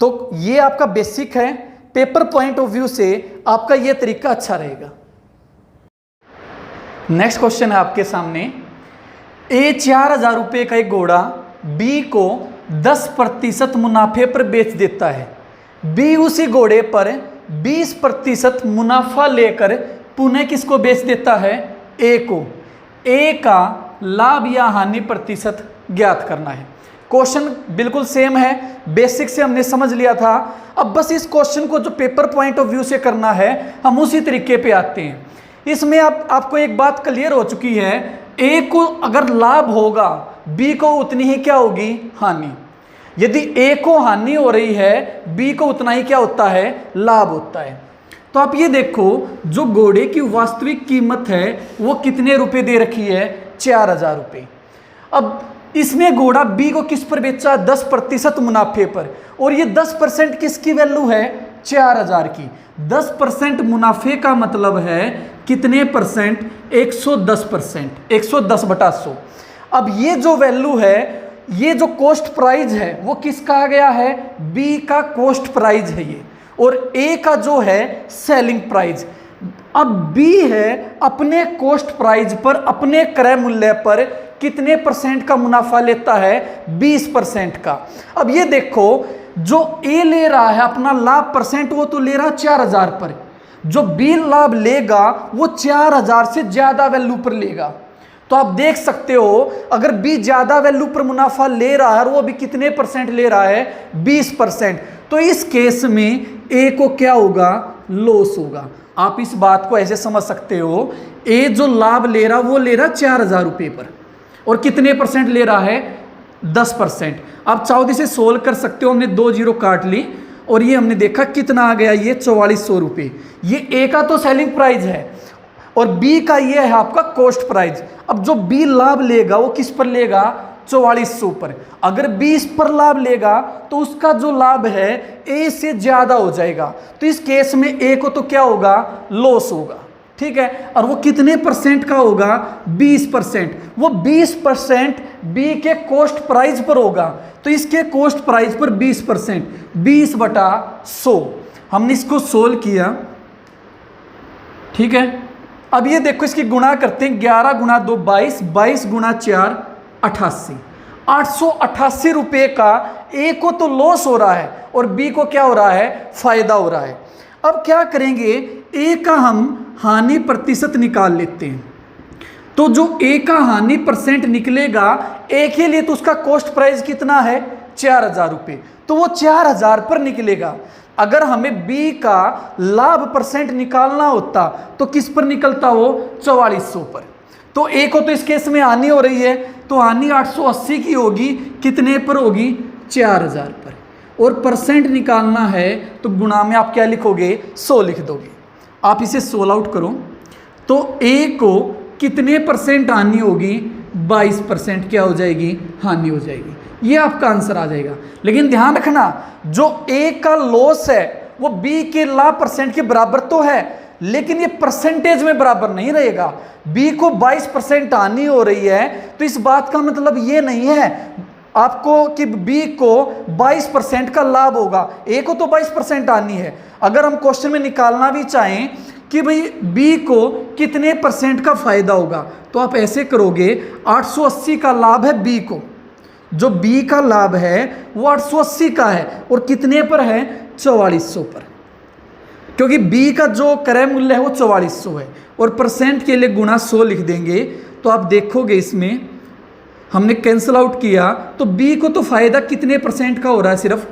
तो ये आपका बेसिक है। पेपर पॉइंट ऑफ व्यू से आपका ये तरीका अच्छा रहेगा। नेक्स्ट क्वेश्चन है आपके सामने। ए 4,000 रुपये का एक घोड़ा बी को 10% मुनाफे पर बेच देता है। बी उसी घोड़े पर 20% मुनाफा लेकर पुनः किसको बेच देता है? ए को। ए का लाभ या हानि प्रतिशत ज्ञात करना है। क्वेश्चन बिल्कुल सेम है, बेसिक से हमने समझ लिया था। अब बस इस क्वेश्चन को जो पेपर पॉइंट ऑफ व्यू से करना है हम उसी तरीके पे आते हैं। इसमें आपको एक बात क्लियर हो चुकी है, ए को अगर लाभ होगा बी को उतनी ही क्या होगी? हानि। यदि ए को हानि हो रही है बी को उतना ही क्या होता है? लाभ होता है। तो आप ये देखो, जो घोड़े की वास्तविक कीमत है वो कितने रुपए दे रखी है? 4,000 रुपये। अब इसने घोड़ा बी को किस पर बेचा? 10% मुनाफे पर। और ये 10% किसकी वैल्यू है? 4,000 की। 10% मुनाफे का मतलब है कितने परसेंट? 110%। 110/100। अब ये जो वैल्यू है, ये जो कॉस्ट प्राइस है वो किसका आ गया है? बी का कॉस्ट प्राइस है ये, और ए का जो है सेलिंग प्राइस। अब बी है अपने कॉस्ट प्राइस पर, अपने क्रय मूल्य पर कितने परसेंट का मुनाफा लेता है? 20% का। अब ये देखो, जो ए ले रहा है अपना लाभ परसेंट वो तो ले रहा है 4,000 पर, जो बी लाभ लेगा वो 4,000 से ज्यादा वैल्यू पर लेगा। तो आप देख सकते हो अगर बी ज्यादा वैल्यू पर मुनाफा ले रहा है और वो भी कितने परसेंट ले रहा है? 20%। तो इस केस में ए को क्या होगा? लॉस होगा। आप इस बात को ऐसे समझ सकते हो, ए जो लाभ ले रहा वो ले रहा 4,000 रुपये पर और कितने परसेंट ले रहा है? 10%। आप चाहो इसे सोल्व कर सकते हो। हमने 2 जीरो काट ली और ये हमने देखा कितना आ गया? ये 4400 रुपये। ये ए का तो सेलिंग प्राइस है और बी का ये है आपका कॉस्ट प्राइस। अब जो बी लाभ लेगा वो किस पर लेगा, 4400 पर। अगर बी इस पर लाभ लेगा तो उसका जो लाभ है ए से ज्यादा हो जाएगा, तो इस केस में ए को तो क्या होगा, लॉस होगा। ठीक है, और वो कितने परसेंट का होगा, 20%। वो 20% बी के कॉस्ट प्राइस पर होगा, तो इसके कॉस्ट प्राइस पर 20%, 20/100। हमने इसको सोल्व किया। ठीक है, अब ये देखो इसकी गुणा करते हैं, 11 गुणा 2 22, 22 गुणा 4 88। 888 रुपये का ए को तो लॉस हो रहा है और बी को क्या हो रहा है, फायदा हो रहा है। अब क्या करेंगे, ए का हम हानि प्रतिशत निकाल लेते हैं। तो जो ए का हानि परसेंट निकलेगा ए के लिए, तो उसका कॉस्ट प्राइस कितना है, 4000 रुपये, तो वो 4000 पर निकलेगा। अगर हमें बी का लाभ परसेंट निकालना होता तो किस पर निकलता, वो 4400 पर। तो ए को तो इस केस में हानि हो रही है, तो हानि 880 की होगी, कितने पर होगी, 4000 पर। और परसेंट निकालना है तो गुणा में आप क्या लिखोगे, 100 लिख दोगे। आप इसे सोल्व आउट करो तो ए को कितने परसेंट हानि होगी, 22% क्या हो जाएगी, हानि हो जाएगी। ये आपका आंसर आ जाएगा। लेकिन ध्यान रखना, जो ए का लॉस है वो बी के लाभ परसेंट के बराबर तो है, लेकिन ये परसेंटेज में बराबर नहीं रहेगा। बी को 22% हानि हो रही है, तो इस बात का मतलब ये नहीं है आपको कि बी को 22% का लाभ होगा, ए को तो 22% हानि है। अगर हम क्वेश्चन में निकालना भी चाहें कि भाई बी को कितने परसेंट का फायदा होगा, तो आप ऐसे करोगे, 880 का लाभ है बी को, जो बी का लाभ है वो 880 का है और कितने पर है, 4400 पर, क्योंकि बी का जो क्रय मूल्य है वो 4400 है। और परसेंट के लिए गुणा 100 लिख देंगे। तो आप देखोगे इसमें हमने कैंसिल आउट किया, तो बी को तो फायदा कितने परसेंट का हो रहा है, सिर्फ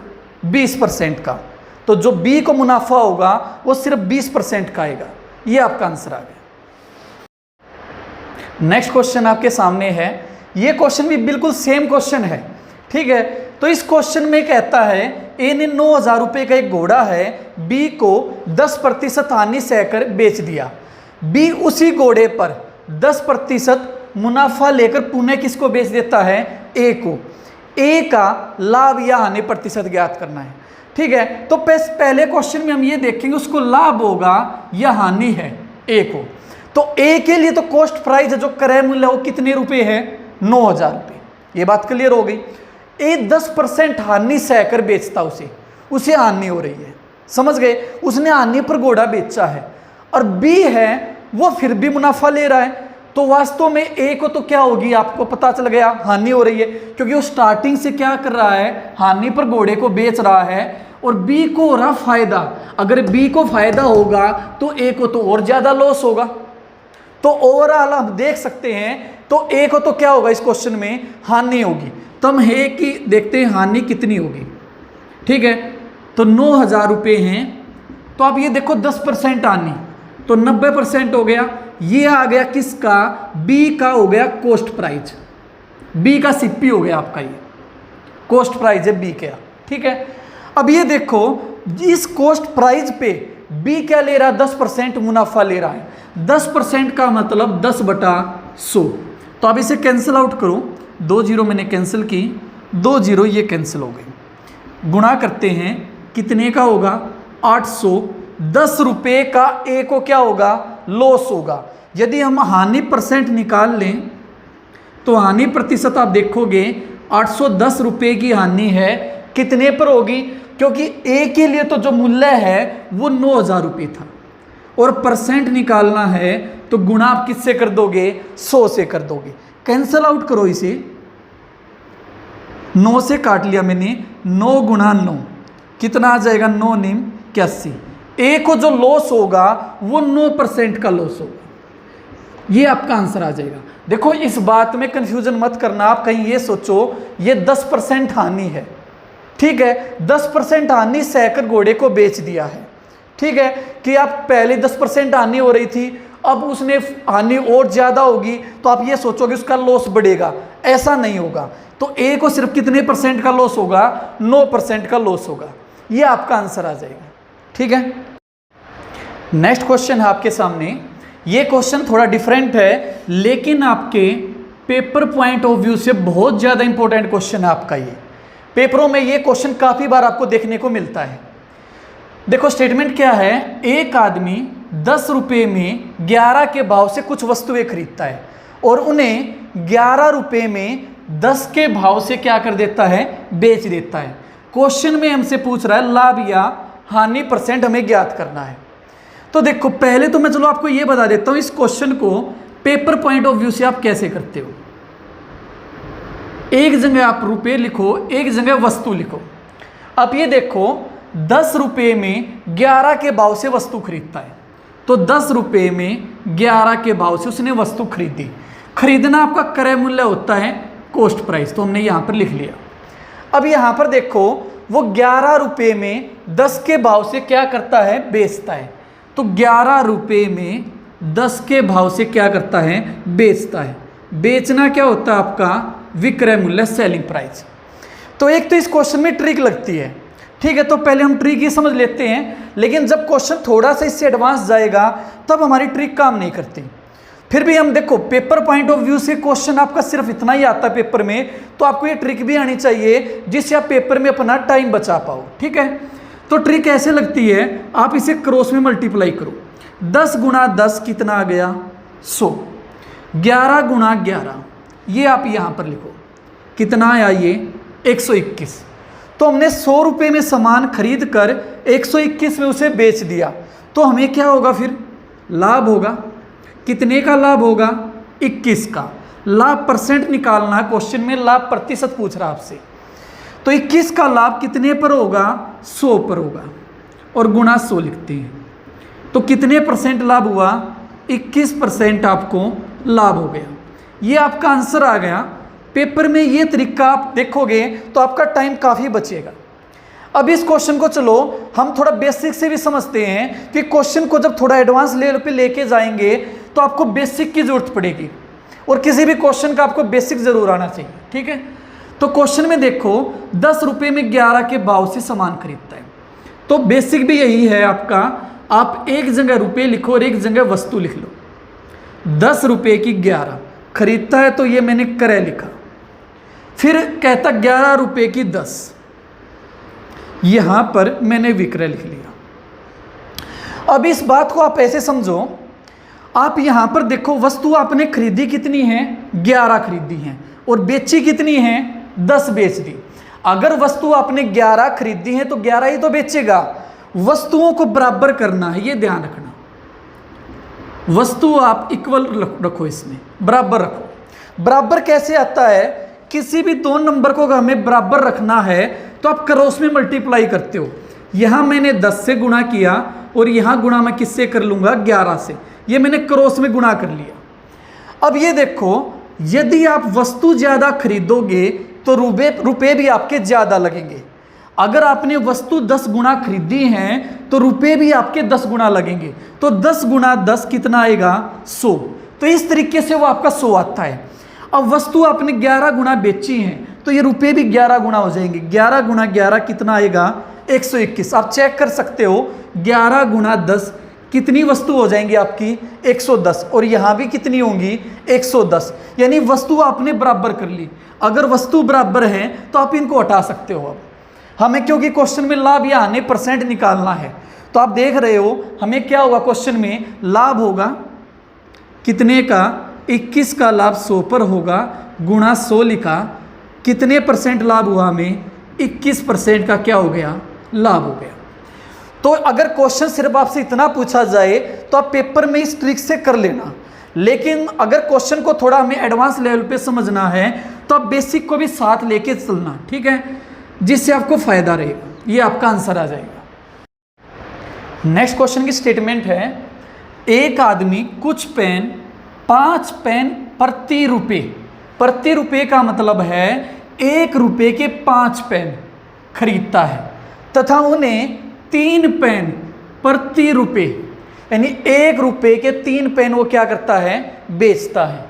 20% का। तो जो बी को मुनाफा होगा वो सिर्फ 20% का आएगा। ये आपका आंसर आ गया। नेक्स्ट क्वेश्चन आपके सामने है। ये क्वेश्चन भी बिल्कुल सेम क्वेश्चन है। ठीक है, तो इस क्वेश्चन में कहता है ए ने 9000 रुपये का एक घोड़ा है, बी को 10% हानि सहकर बेच दिया। बी उसी घोड़े पर 10% मुनाफा लेकर पुनः किसको बेच देता है, ए को। ए का लाभ या हानि प्रतिशत ज्ञात करना है। ठीक है, तो पहले क्वेश्चन में हम ये देखेंगे उसको लाभ होगा या हानि है ए को। तो ए के लिए तो कॉस्ट प्राइस है, जो क्रय मूल्य वो कितने रुपए है, 9000 रुपये। ये बात क्लियर हो गई। ए 10% हानि सहकर बेचता, उसे हानि हो रही है, समझ गए, उसने हानि पर घोड़ा बेचा है। और बी है वो फिर भी मुनाफा ले रहा है, तो वास्तव में ए को तो क्या होगी, आपको पता चल गया, हानि हो रही है, क्योंकि वो स्टार्टिंग से क्या कर रहा है, हानि पर घोड़े को बेच रहा है। और बी को हो रहा फायदा। अगर बी को फायदा होगा तो ए को तो और ज्यादा लॉस होगा। तो ओवरऑल हम देख सकते हैं, तो ए को तो क्या होगा, इस क्वेश्चन में हानि होगी। तो हम है कि देखते हैं हानि कितनी होगी। ठीक है, तो 9000 रुपये हैं, तो आप ये देखो 10% हानि, तो 90% हो गया। ये आ गया किसका, बी का हो गया कॉस्ट प्राइस, बी का सीपी हो गया आपका, ये कॉस्ट प्राइस है बी का। ठीक है, अब ये देखो इस कॉस्ट प्राइस पे बी क्या ले रहा है, 10% मुनाफा ले रहा है। 10% का मतलब 10/100। तो अब इसे कैंसिल आउट करो, 2 जीरो मैंने कैंसिल की, 2 जीरो ये कैंसिल हो गई। गुणा करते हैं, कितने का होगा, 810 रुपये का ए को क्या होगा, लॉस होगा। यदि हम हानि परसेंट निकाल लें तो हानि प्रतिशत आप देखोगे 810 रुपये की हानि है, कितने पर होगी, क्योंकि ए के लिए तो जो मूल्य है वो 9000 रुपये था, और परसेंट निकालना है तो गुणा आप किससे कर दोगे, 100 से कर दोगे। कैंसल आउट करो इसे, 9 से काट लिया मैंने, 9 गुणा 9 कितना आ जाएगा, 9 9 81। ए को जो लॉस होगा वो 9% का लॉस होगा। ये आपका आंसर आ जाएगा। देखो इस बात में कंफ्यूजन मत करना, आप कहीं ये सोचो ये 10% हानि है। ठीक है, 10% हानि सहकर घोड़े को बेच दिया है। ठीक है, कि आप पहले 10% हानि हो रही थी, अब उसने हानि और ज़्यादा होगी, तो आप ये सोचोगे उसका लॉस बढ़ेगा, ऐसा नहीं होगा। तो ए को सिर्फ कितने % का लॉस होगा, 9% का लॉस होगा। ये आपका आंसर आ जाएगा। ठीक है, नेक्स्ट क्वेश्चन है आपके सामने। ये क्वेश्चन थोड़ा डिफरेंट है, लेकिन आपके पेपर पॉइंट ऑफ व्यू से बहुत ज़्यादा इंपॉर्टेंट क्वेश्चन है आपका ये। पेपरों में ये क्वेश्चन काफ़ी बार आपको देखने को मिलता है। देखो स्टेटमेंट क्या है, एक आदमी 10 रुपये में 11 के भाव से कुछ वस्तुएं खरीदता है और उन्हें 11 रुपये में 10 के भाव से क्या कर देता है, बेच देता है। क्वेश्चन में हमसे पूछ रहा है लाभ या हानि % हमें ज्ञात करना है। तो देखो पहले तो मैं चलो आपको ये बता देता हूँ इस क्वेश्चन को पेपर पॉइंट ऑफ व्यू से आप कैसे करते हो। एक जगह आप रुपये लिखो, एक जगह वस्तु लिखो। अब ये देखो 10 रुपये में 11 के भाव से वस्तु खरीदता है, तो 10 रुपये में 11 के भाव से उसने वस्तु खरीदी। खरीदना आपका क्रय मूल्य होता है कॉस्ट प्राइस, तो हमने यहाँ पर लिख लिया। अब यहाँ पर देखो वो 11 रुपये में 10 के भाव से क्या करता है, बेचता है। तो 11 रुपये में 10 के भाव से क्या करता है, बेचता है। बेचना क्या होता है आपका, विक्रय मूल्य, सेलिंग प्राइस। तो एक तो इस क्वेश्चन में ट्रिक लगती है, ठीक है। तो पहले हम ट्रिक ही समझ लेते हैं, लेकिन जब क्वेश्चन थोड़ा सा इससे एडवांस जाएगा तब हमारी ट्रिक काम नहीं करती। फिर भी हम देखो पेपर पॉइंट ऑफ व्यू से क्वेश्चन आपका सिर्फ इतना ही आता है पेपर में, तो आपको ये ट्रिक भी आनी चाहिए जिससे आप पेपर में अपना टाइम बचा पाओ, ठीक है। तो ट्रिक ऐसे लगती है, आप इसे क्रॉस में मल्टीप्लाई करो। 10 गुणा 10 कितना आ गया, 100। 11 गुणा 11 ये आप यहाँ पर लिखो, कितना आया ये, 121। तो हमने 100 रुपये में सामान खरीद कर 121 में उसे बेच दिया, तो हमें क्या होगा, फिर लाभ होगा। कितने का लाभ होगा, 21 का। लाभ % निकालना है, क्वेश्चन में लाभ प्रतिशत पूछ रहा आपसे। तो 21 का लाभ कितने पर होगा, 100 पर होगा, और गुणा 100 लिखते हैं। तो कितने % लाभ हुआ, 21% आपको लाभ हो गया। ये आपका आंसर आ गया। पेपर में ये तरीका आप देखोगे तो आपका टाइम काफ़ी बचेगा। अब इस क्वेश्चन को चलो हम थोड़ा बेसिक से भी समझते हैं कि क्वेश्चन को जब थोड़ा एडवांस लेवल पे लेके जाएंगे तो आपको बेसिक की जरूरत पड़ेगी, और किसी भी क्वेश्चन का आपको बेसिक जरूर आना चाहिए, ठीक है। तो क्वेश्चन में देखो 10 रुपये में 11 के भाव से सामान खरीदता है, तो बेसिक भी यही है आपका। आप एक जगह रुपये लिखो और एक जगह वस्तु लिख लो। 10 रुपये की 11 खरीदता है, तो ये मैंने क्रय लिखा। फिर कहता 11 रुपये की 10, यहां पर मैंने विक्रय लिख लिया। अब इस बात को आप ऐसे समझो, आप यहां पर देखो वस्तु आपने खरीदी कितनी है, 11 खरीदी है, और बेची कितनी है, 10 बेच दी। अगर वस्तु आपने 11 खरीदी है तो 11 ही तो बेचेगा। वस्तुओं को बराबर करना है, ये ध्यान रखना। वस्तु आप इक्वल रखो, इसमें बराबर रखो। बराबर कैसे आता है, किसी भी 2 नंबर को हमें बराबर रखना है तो आप क्रॉस में मल्टीप्लाई करते हो। यहाँ मैंने 10 से गुणा किया और यहाँ गुणा मैं किससे कर लूँगा, 11 से। ये मैंने क्रॉस में गुणा कर लिया। अब ये देखो, यदि आप वस्तु ज़्यादा खरीदोगे तो रुपये भी आपके ज़्यादा लगेंगे। अगर आपने वस्तु 10 गुना खरीदी हैं तो रुपये भी आपके 10 गुना लगेंगे। तो 10 गुना 10 कितना आएगा, 100। तो इस तरीके से वो आपका 100 आता है। अब वस्तु आपने 11 गुना बेची हैं तो ये रुपये भी 11 गुना हो जाएंगे। 11 गुना 11 कितना आएगा, 121। आप चेक कर सकते हो 11 गुना 10 कितनी वस्तु हो जाएंगी आपकी, 110। और यहाँ भी कितनी होंगी, 110। यानी वस्तु आपने बराबर कर ली। अगर वस्तु बराबर है तो आप इनको हटा सकते हो। अब हमें क्योंकि क्वेश्चन में लाभ या हानि % निकालना है, तो आप देख रहे हो हमें क्या होगा, क्वेश्चन में लाभ होगा कितने का, 21 का लाभ 100 पर होगा, गुणा 100 लिखा। कितने % लाभ हुआ हमें, 21% का क्या हो गया, लाभ हो गया। तो अगर क्वेश्चन सिर्फ आपसे इतना पूछा जाए तो आप पेपर में इस ट्रिक से कर लेना, लेकिन अगर क्वेश्चन को थोड़ा हमें एडवांस लेवल पे समझना है तो आप बेसिक को भी साथ लेके चलना, ठीक है, जिससे आपको फायदा रहेगा। ये आपका आंसर आ जाएगा। नेक्स्ट क्वेश्चन की स्टेटमेंट है, एक आदमी कुछ पेन 5 पेन प्रति रुपये का मतलब है 1 रुपये के 5 पेन खरीदता है तथा उन्हें 3 पेन प्रति रुपये, यानी 1 रुपये के 3 पेन वो क्या करता है, बेचता है।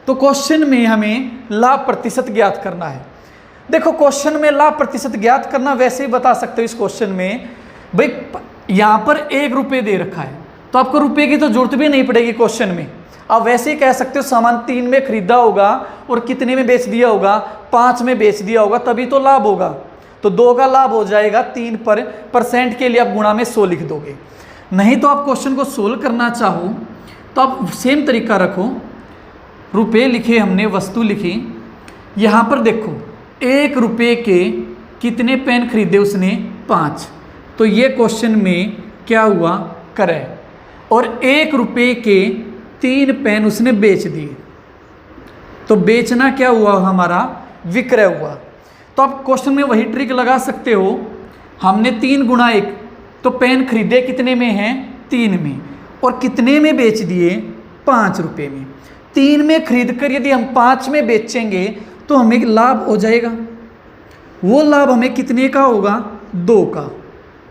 तो क्वेश्चन में हमें लाभ प्रतिशत ज्ञात करना है। देखो क्वेश्चन में लाभ प्रतिशत ज्ञात करना वैसे ही बता सकते हो। इस क्वेश्चन में भाई यहाँ पर 1 रुपये दे रखा है तो आपको रुपए की तो जरूरत भी नहीं पड़ेगी क्वेश्चन में। आप वैसे ही कह सकते हो सामान 3 में खरीदा होगा और कितने में बेच दिया होगा, 5 में बेच दिया होगा, तभी तो लाभ होगा। तो 2 का लाभ हो जाएगा, 3 पर परसेंट के लिए आप गुणा में 100 लिख दोगे। नहीं तो आप क्वेश्चन को सोल्व करना चाहो तो आप सेम तरीका रखो, रुपए लिखे हमने, वस्तु लिखी, यहाँ पर देखो 1 रुपये के कितने पेन खरीदे उसने, 5। तो ये क्वेश्चन में क्या हुआ, क्रय। और 1 रुपये के 3 पेन उसने बेच दिए, तो बेचना क्या हुआ हमारा, विक्रय हुआ। तो आप क्वेश्चन में वही ट्रिक लगा सकते हो, हमने 3 गुणा 1, तो पेन खरीदे कितने में हैं, 3 में, और कितने में बेच दिए, 5 रुपये में। 3 में खरीद कर यदि हम 5 में बेचेंगे तो हमें लाभ हो जाएगा। वो लाभ हमें कितने का होगा, 2 का।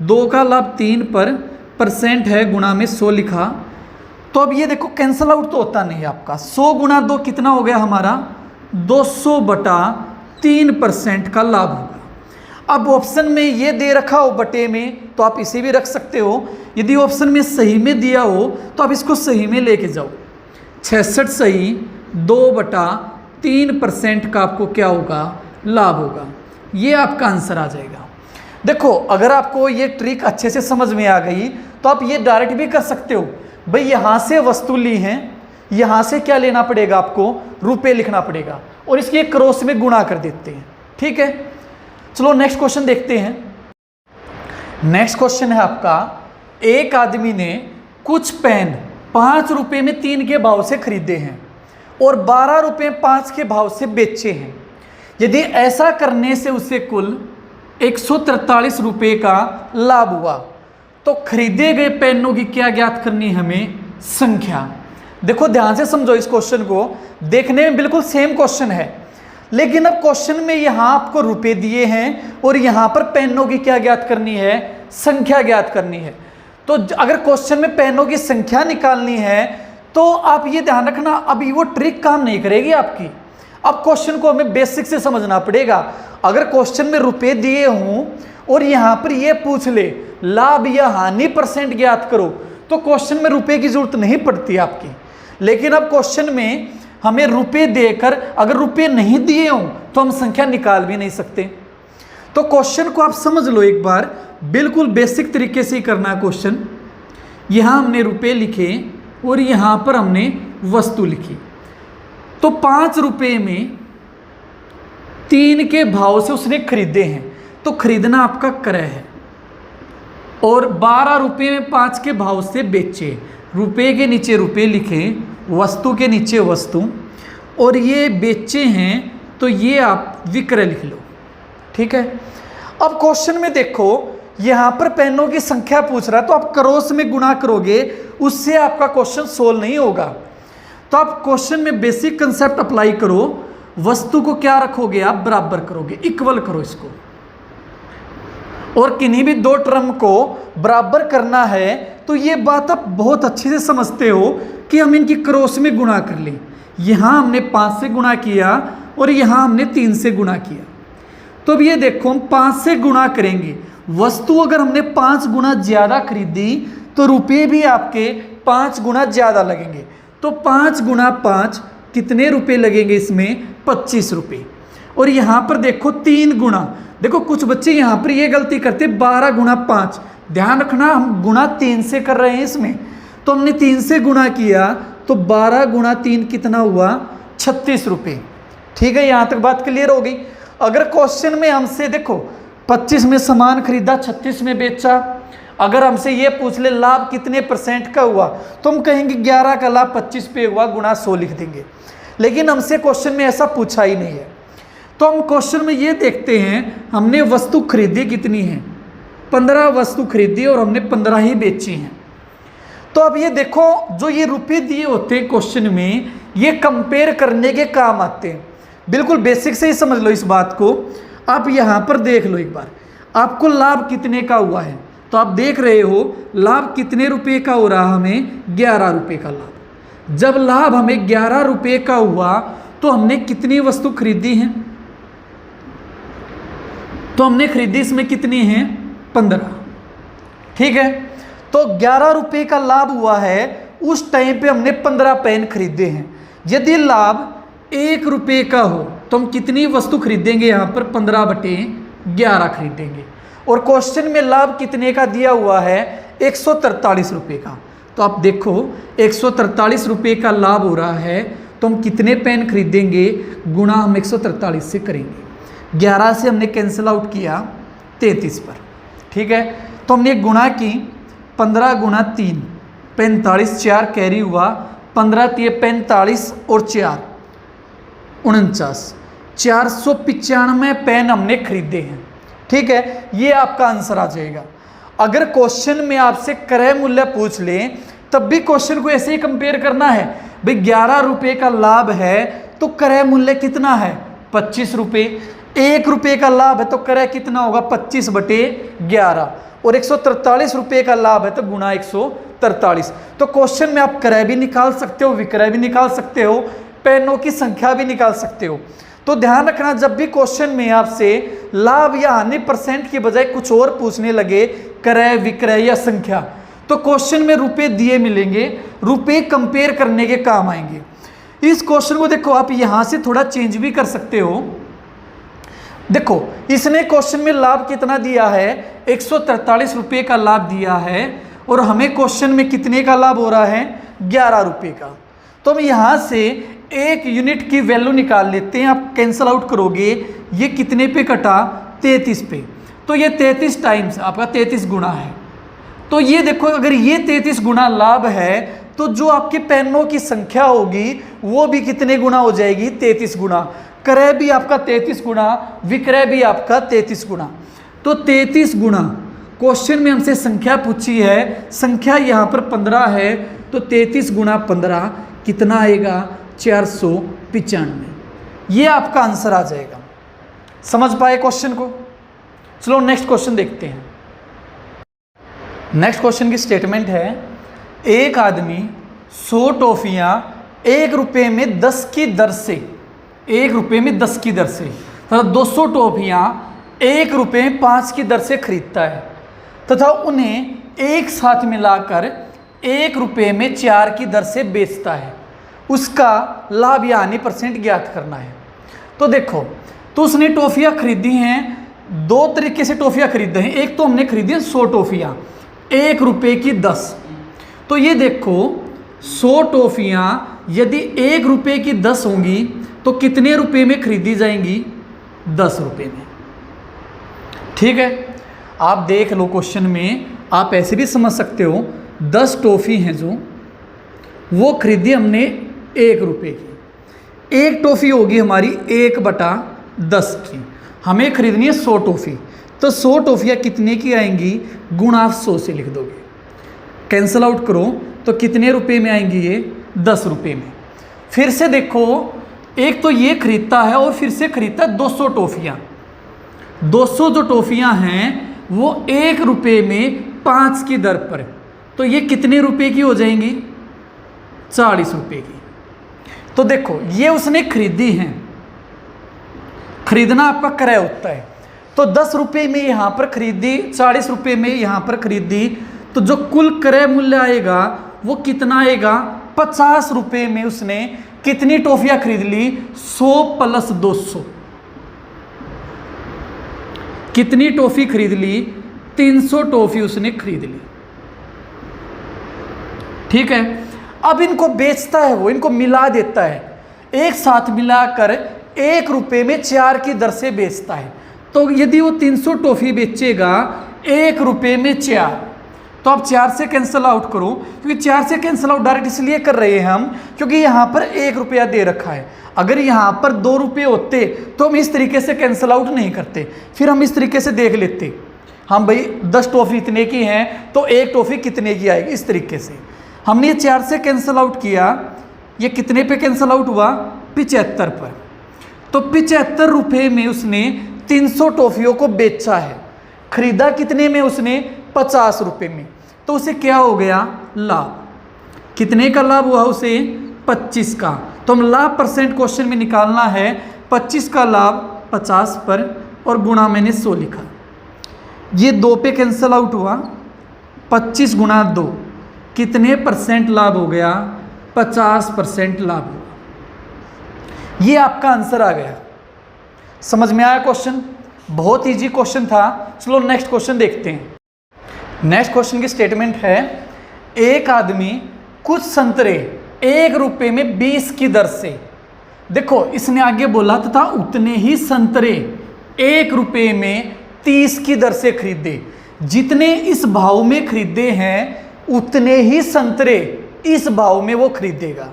2 का लाभ 3 पर परसेंट है, गुणा में 100 लिखा। तो अब ये देखो कैंसल आउट तो होता नहीं आपका, 100 गुणा 2 कितना हो गया हमारा, 200/3% का लाभ होगा। अब ऑप्शन में ये दे रखा हो बटे में, तो आप इसे भी रख सकते हो। यदि ऑप्शन में सही में दिया हो तो आप इसको सही में लेके जाओ, 66 सही, 2/3% का आपको क्या होगा, लाभ होगा। ये आपका आंसर आ जाएगा। देखो अगर आपको ये ट्रिक अच्छे से समझ में आ गई तो आप ये डायरेक्ट भी कर सकते हो, भाई यहाँ से वस्तु ली है, यहाँ से क्या लेना पड़ेगा आपको, रुपए लिखना पड़ेगा, और इसके एक क्रॉस में गुणा कर देते हैं। ठीक है, चलो नेक्स्ट क्वेश्चन देखते हैं। नेक्स्ट क्वेश्चन है आपका, एक आदमी ने कुछ पेन 5 रुपये में 3 के भाव से खरीदे हैं और 12 रुपये 5 के भाव से बेचे हैं। यदि ऐसा करने से उसे कुल 143 रुपये का लाभ हुआ तो खरीदे गए पेनों की क्या ज्ञात करनी है हमें, संख्या। देखो ध्यान से समझो इस क्वेश्चन को, देखने में बिल्कुल सेम क्वेश्चन है, लेकिन अब क्वेश्चन में यहाँ आपको रुपए दिए हैं और यहाँ पर पेनों की क्या ज्ञात करनी है, संख्या ज्ञात करनी है। तो अगर क्वेश्चन में पेनों की संख्या निकालनी है तो आप ये ध्यान रखना, अभी वो ट्रिक काम नहीं करेगी आपकी। अब क्वेश्चन को हमें बेसिक से समझना पड़ेगा। अगर क्वेश्चन में रुपए दिए हों और यहाँ पर ये पूछ ले लाभ या हानि परसेंट ज्ञात करो, तो क्वेश्चन में रुपए की जरूरत नहीं पड़ती आपकी। लेकिन अब क्वेश्चन में हमें रुपए देकर अगर रुपए नहीं दिए हों तो हम संख्या निकाल भी नहीं सकते। तो क्वेश्चन को आप समझ लो एक बार, बिल्कुल बेसिक तरीके से ही करना है क्वेश्चन। यहाँ हमने रुपए लिखे और यहाँ पर हमने वस्तु लिखी। तो 5 रुपये में 3 के भाव से उसने खरीदे हैं, तो खरीदना आपका क्रय है। और 12 रुपये में 5 के भाव से बेचे, रुपये के नीचे रुपये लिखे, वस्तु के नीचे वस्तु, और ये बेचे हैं तो ये आप विक्रय लिख लो। ठीक है, अब क्वेश्चन में देखो यहाँ पर पेनों की संख्या पूछ रहा है, तो आप क्रॉस में गुणा करोगे, उससे आपका क्वेश्चन सोल्व नहीं होगा। तो आप क्वेश्चन में बेसिक कंसेप्ट अप्लाई करो, वस्तु को क्या रखोगे, आप बराबर करोगे, इक्वल करो इसको, और किन्हीं भी 2 टर्म को बराबर करना है तो ये बात आप बहुत अच्छे से समझते हो कि हम इनकी क्रॉस में गुणा कर लें। यहाँ हमने 5 से गुणा किया और यहाँ हमने 3 से गुणा किया। तो अब ये देखो हम 5 से गुणा करेंगे, वस्तु अगर हमने 5 गुना ज़्यादा खरीदी तो रुपये भी आपके 5 गुना ज़्यादा लगेंगे। तो 5 गुना 5 कितने रुपए लगेंगे इसमें, 25 रुपये। और यहाँ पर देखो 3 गुना, देखो कुछ बच्चे यहाँ पर ये गलती करते 12 गुना 5, ध्यान रखना हम गुना 3 से कर रहे हैं इसमें। तो हमने 3 से गुणा किया तो 12 गुना 3 कितना हुआ, 36 रुपये। ठीक है, यहाँ तक बात क्लियर हो गई। अगर क्वेश्चन में हमसे देखो 25 में सामान खरीदा, 36 में बेचा, अगर हमसे ये पूछ ले लाभ कितने परसेंट का हुआ, तो हम कहेंगे 11 का लाभ 25 पे हुआ, गुणा 100 लिख देंगे। लेकिन हमसे क्वेश्चन में ऐसा पूछा ही नहीं है। तो हम क्वेश्चन में ये देखते हैं हमने वस्तु खरीदी कितनी है, 15 वस्तु खरीदी और हमने 15 ही बेची हैं। तो अब ये देखो जो ये रुपये दिए होते हैं क्वेश्चन में, ये कंपेयर करने के काम आते हैं। बिल्कुल बेसिक से ही समझ लो इस बात को। आप यहाँ पर देख लो एक बार, आपको लाभ कितने का हुआ है, तो आप देख रहे हो लाभ कितने रुपए का हो रहा, हमें 11 रुपये का लाभ। जब लाभ हमें 11 रुपये का हुआ तो हमने कितनी वस्तु खरीदी है, तो हमने खरीदी इसमें कितनी है, 15। ठीक है, तो 11 रुपये का लाभ हुआ है, उस टाइम पे हमने 15 पेन खरीदे हैं। यदि लाभ 1 रुपये का हो तो हम कितनी वस्तु खरीदेंगे, यहाँ पर 15/11 खरीदेंगे। और क्वेश्चन में लाभ कितने का दिया हुआ है, 143 रुपये का। तो आप देखो 143 रुपये का लाभ हो रहा है, तो हम कितने पेन खरीदेंगे, गुणा हम 143 से करेंगे। 11 से हमने कैंसिल आउट किया 33 पर, ठीक है। तो हमने गुणा की 15 × 3 45, 4 कैरी हुआ, 15 × 3 45 और 4 49, 495 पेन हमने खरीदे हैं, ठीक है। ये आपका आंसर आ जाएगा। अगर क्वेश्चन में आपसे क्रय मूल्य पूछ लें तब भी क्वेश्चन को ऐसे ही कंपेयर करना है। भाई 11 रुपये का लाभ है तो क्रय मूल्य कितना है, 25 रुपये। 1 रुपये का लाभ है तो क्रय कितना होगा, 25/11। और 143 रुपये का लाभ है तो गुणा 143। तो क्वेश्चन में आप क्रय भी निकाल सकते हो, विक्रय भी निकाल सकते हो, पेनों की संख्या भी निकाल सकते हो। तो ध्यान रखना, जब भी क्वेश्चन में आपसे लाभ या हानि परसेंट की बजाय कुछ और पूछने लगे, क्रय विक्रय या संख्या, तो क्वेश्चन में रुपए दिए मिलेंगे, रुपए कंपेयर करने के काम आएंगे। इस क्वेश्चन को देखो, आप यहां से थोड़ा चेंज भी कर सकते हो। देखो इसने क्वेश्चन में लाभ कितना दिया है, 143 रुपये का लाभ दिया है, और हमें क्वेश्चन में कितने का लाभ हो रहा है, 11 रुपये का। तो हम यहाँ से 1 यूनिट की वैल्यू निकाल लेते हैं। आप कैंसल आउट करोगे, ये कितने पे कटा, 33 पे। तो ये 33 टाइम्स आपका 33 गुना है। तो ये देखो, अगर ये 33 गुना लाभ है तो जो आपके पेनों की संख्या होगी वो भी कितने गुना हो जाएगी, 33 गुना। क्रय भी आपका 33 गुना, विक्रय भी आपका 33 गुना। तो 33 गुना, क्वेश्चन में हमसे संख्या पूछी है, संख्या यहाँ पर 15 है, तो 33 गुना 15 कितना आएगा, 495। ये आपका आंसर आ जाएगा। समझ पाए क्वेश्चन को? चलो नेक्स्ट क्वेश्चन देखते हैं। नेक्स्ट क्वेश्चन की स्टेटमेंट है, एक आदमी 100 टॉफियाँ 1 रुपये में 10 की दर से, 1 रुपये में 10 की दर से, तथा 200 टॉफियाँ 1 रुपये में 5 की दर से खरीदता है, तथा उन्हें एक साथ मिलाकर 1 रुपये में 4 की दर से बेचता है। उसका लाभ या हानि परसेंट ज्ञात करना है। तो देखो, तो उसने टॉफियाँ खरीदी हैं, 2 तरीके से टॉफियाँ खरीदे हैं। एक तो हमने खरीदी है 100 टॉफियाँ 1 रुपये की 10। तो ये देखो 100 टॉफियाँ यदि 1 रुपये की 10 होंगी तो कितने रुपये में खरीदी जाएंगी, 10 रुपये में, ठीक है। आप देख लो क्वेश्चन में, आप ऐसे भी समझ सकते हो, 10 टॉफी हैं जो वो खरीदी हमने 1 रुपये की। एक टॉफी होगी हमारी 1/10 की, हमें खरीदनी है 100 टॉफी। तो 100 टॉफियाँ कितने की आएंगी, गुणा 100 से लिख दोगे। कैंसल आउट करो तो कितने रुपए में आएंगी ये, 10 रुपये में। फिर से देखो, एक तो ये खरीदता है और फिर से खरीदता है 200 टॉफियाँ। 200 जो टॉफियाँ हैं वो 1 रुपये में 5 की दर पर, तो ये कितने रुपए की हो जाएंगी, 40 रुपये की। तो देखो ये उसने खरीदी हैं, खरीदना आपका क्रय होता है। तो 10 रुपये में यहाँ पर खरीदी, 40 रुपये में यहाँ पर खरीदी, तो जो कुल क्रय मूल्य आएगा वो कितना आएगा, 50 रुपये में उसने कितनी टॉफियाँ खरीद ली, 100 + 200। कितनी टॉफी खरीद ली, 300 टॉफी उसने खरीद ली, ठीक है। अब इनको बेचता है वो, इनको मिला देता है, एक साथ मिलाकर 1 रुपये में 4 की दर से बेचता है। तो यदि वो 300 टॉफी बेचेगा 1 रुपये में 4, तो आप 4 से कैंसिल आउट करो, क्योंकि 4 से कैंसिल आउट डायरेक्ट इसलिए कर रहे हैं हम क्योंकि यहाँ पर 1 रुपया दे रखा है। अगर यहाँ पर 2 रुपये होते तो हम इस तरीके से कैंसिल आउट नहीं करते, फिर हम इस तरीके से देख लेते, हम भाई 10 टॉफी इतने की हैं तो 1 टॉफी कितने की आएगी, इस तरीके से। हमने ये 4 से कैंसिल आउट किया, ये कितने पे कैंसिल आउट हुआ, 75 पर। तो 75 रुपये में उसने 300 टॉफियों को बेचा है, खरीदा कितने में उसने, 50 रुपये में। तो उसे क्या हो गया, लाभ। कितने का लाभ हुआ उसे, 25 का। तो हम लाभ परसेंट क्वेश्चन में निकालना है, 25 का लाभ 50 पर और गुणा मैंने 100 लिखा। ये 2 पे कैंसिल आउट हुआ, 25 गुणा 2 कितने परसेंट लाभ हो गया? 50% लाभ हुआ। ये आपका आंसर आ गया। समझ में आया क्वेश्चन? बहुत इजी क्वेश्चन था। चलो नेक्स्ट क्वेश्चन देखते हैं। नेक्स्ट क्वेश्चन की स्टेटमेंट है, एक आदमी कुछ संतरे 1 रुपये में 20 की दर से, देखो इसने आगे बोला तथा उतने ही संतरे 1 रुपये में 30 की दर से खरीदे। जितने इस भाव में खरीदे हैं उतने ही संतरे इस भाव में वो खरीदेगा।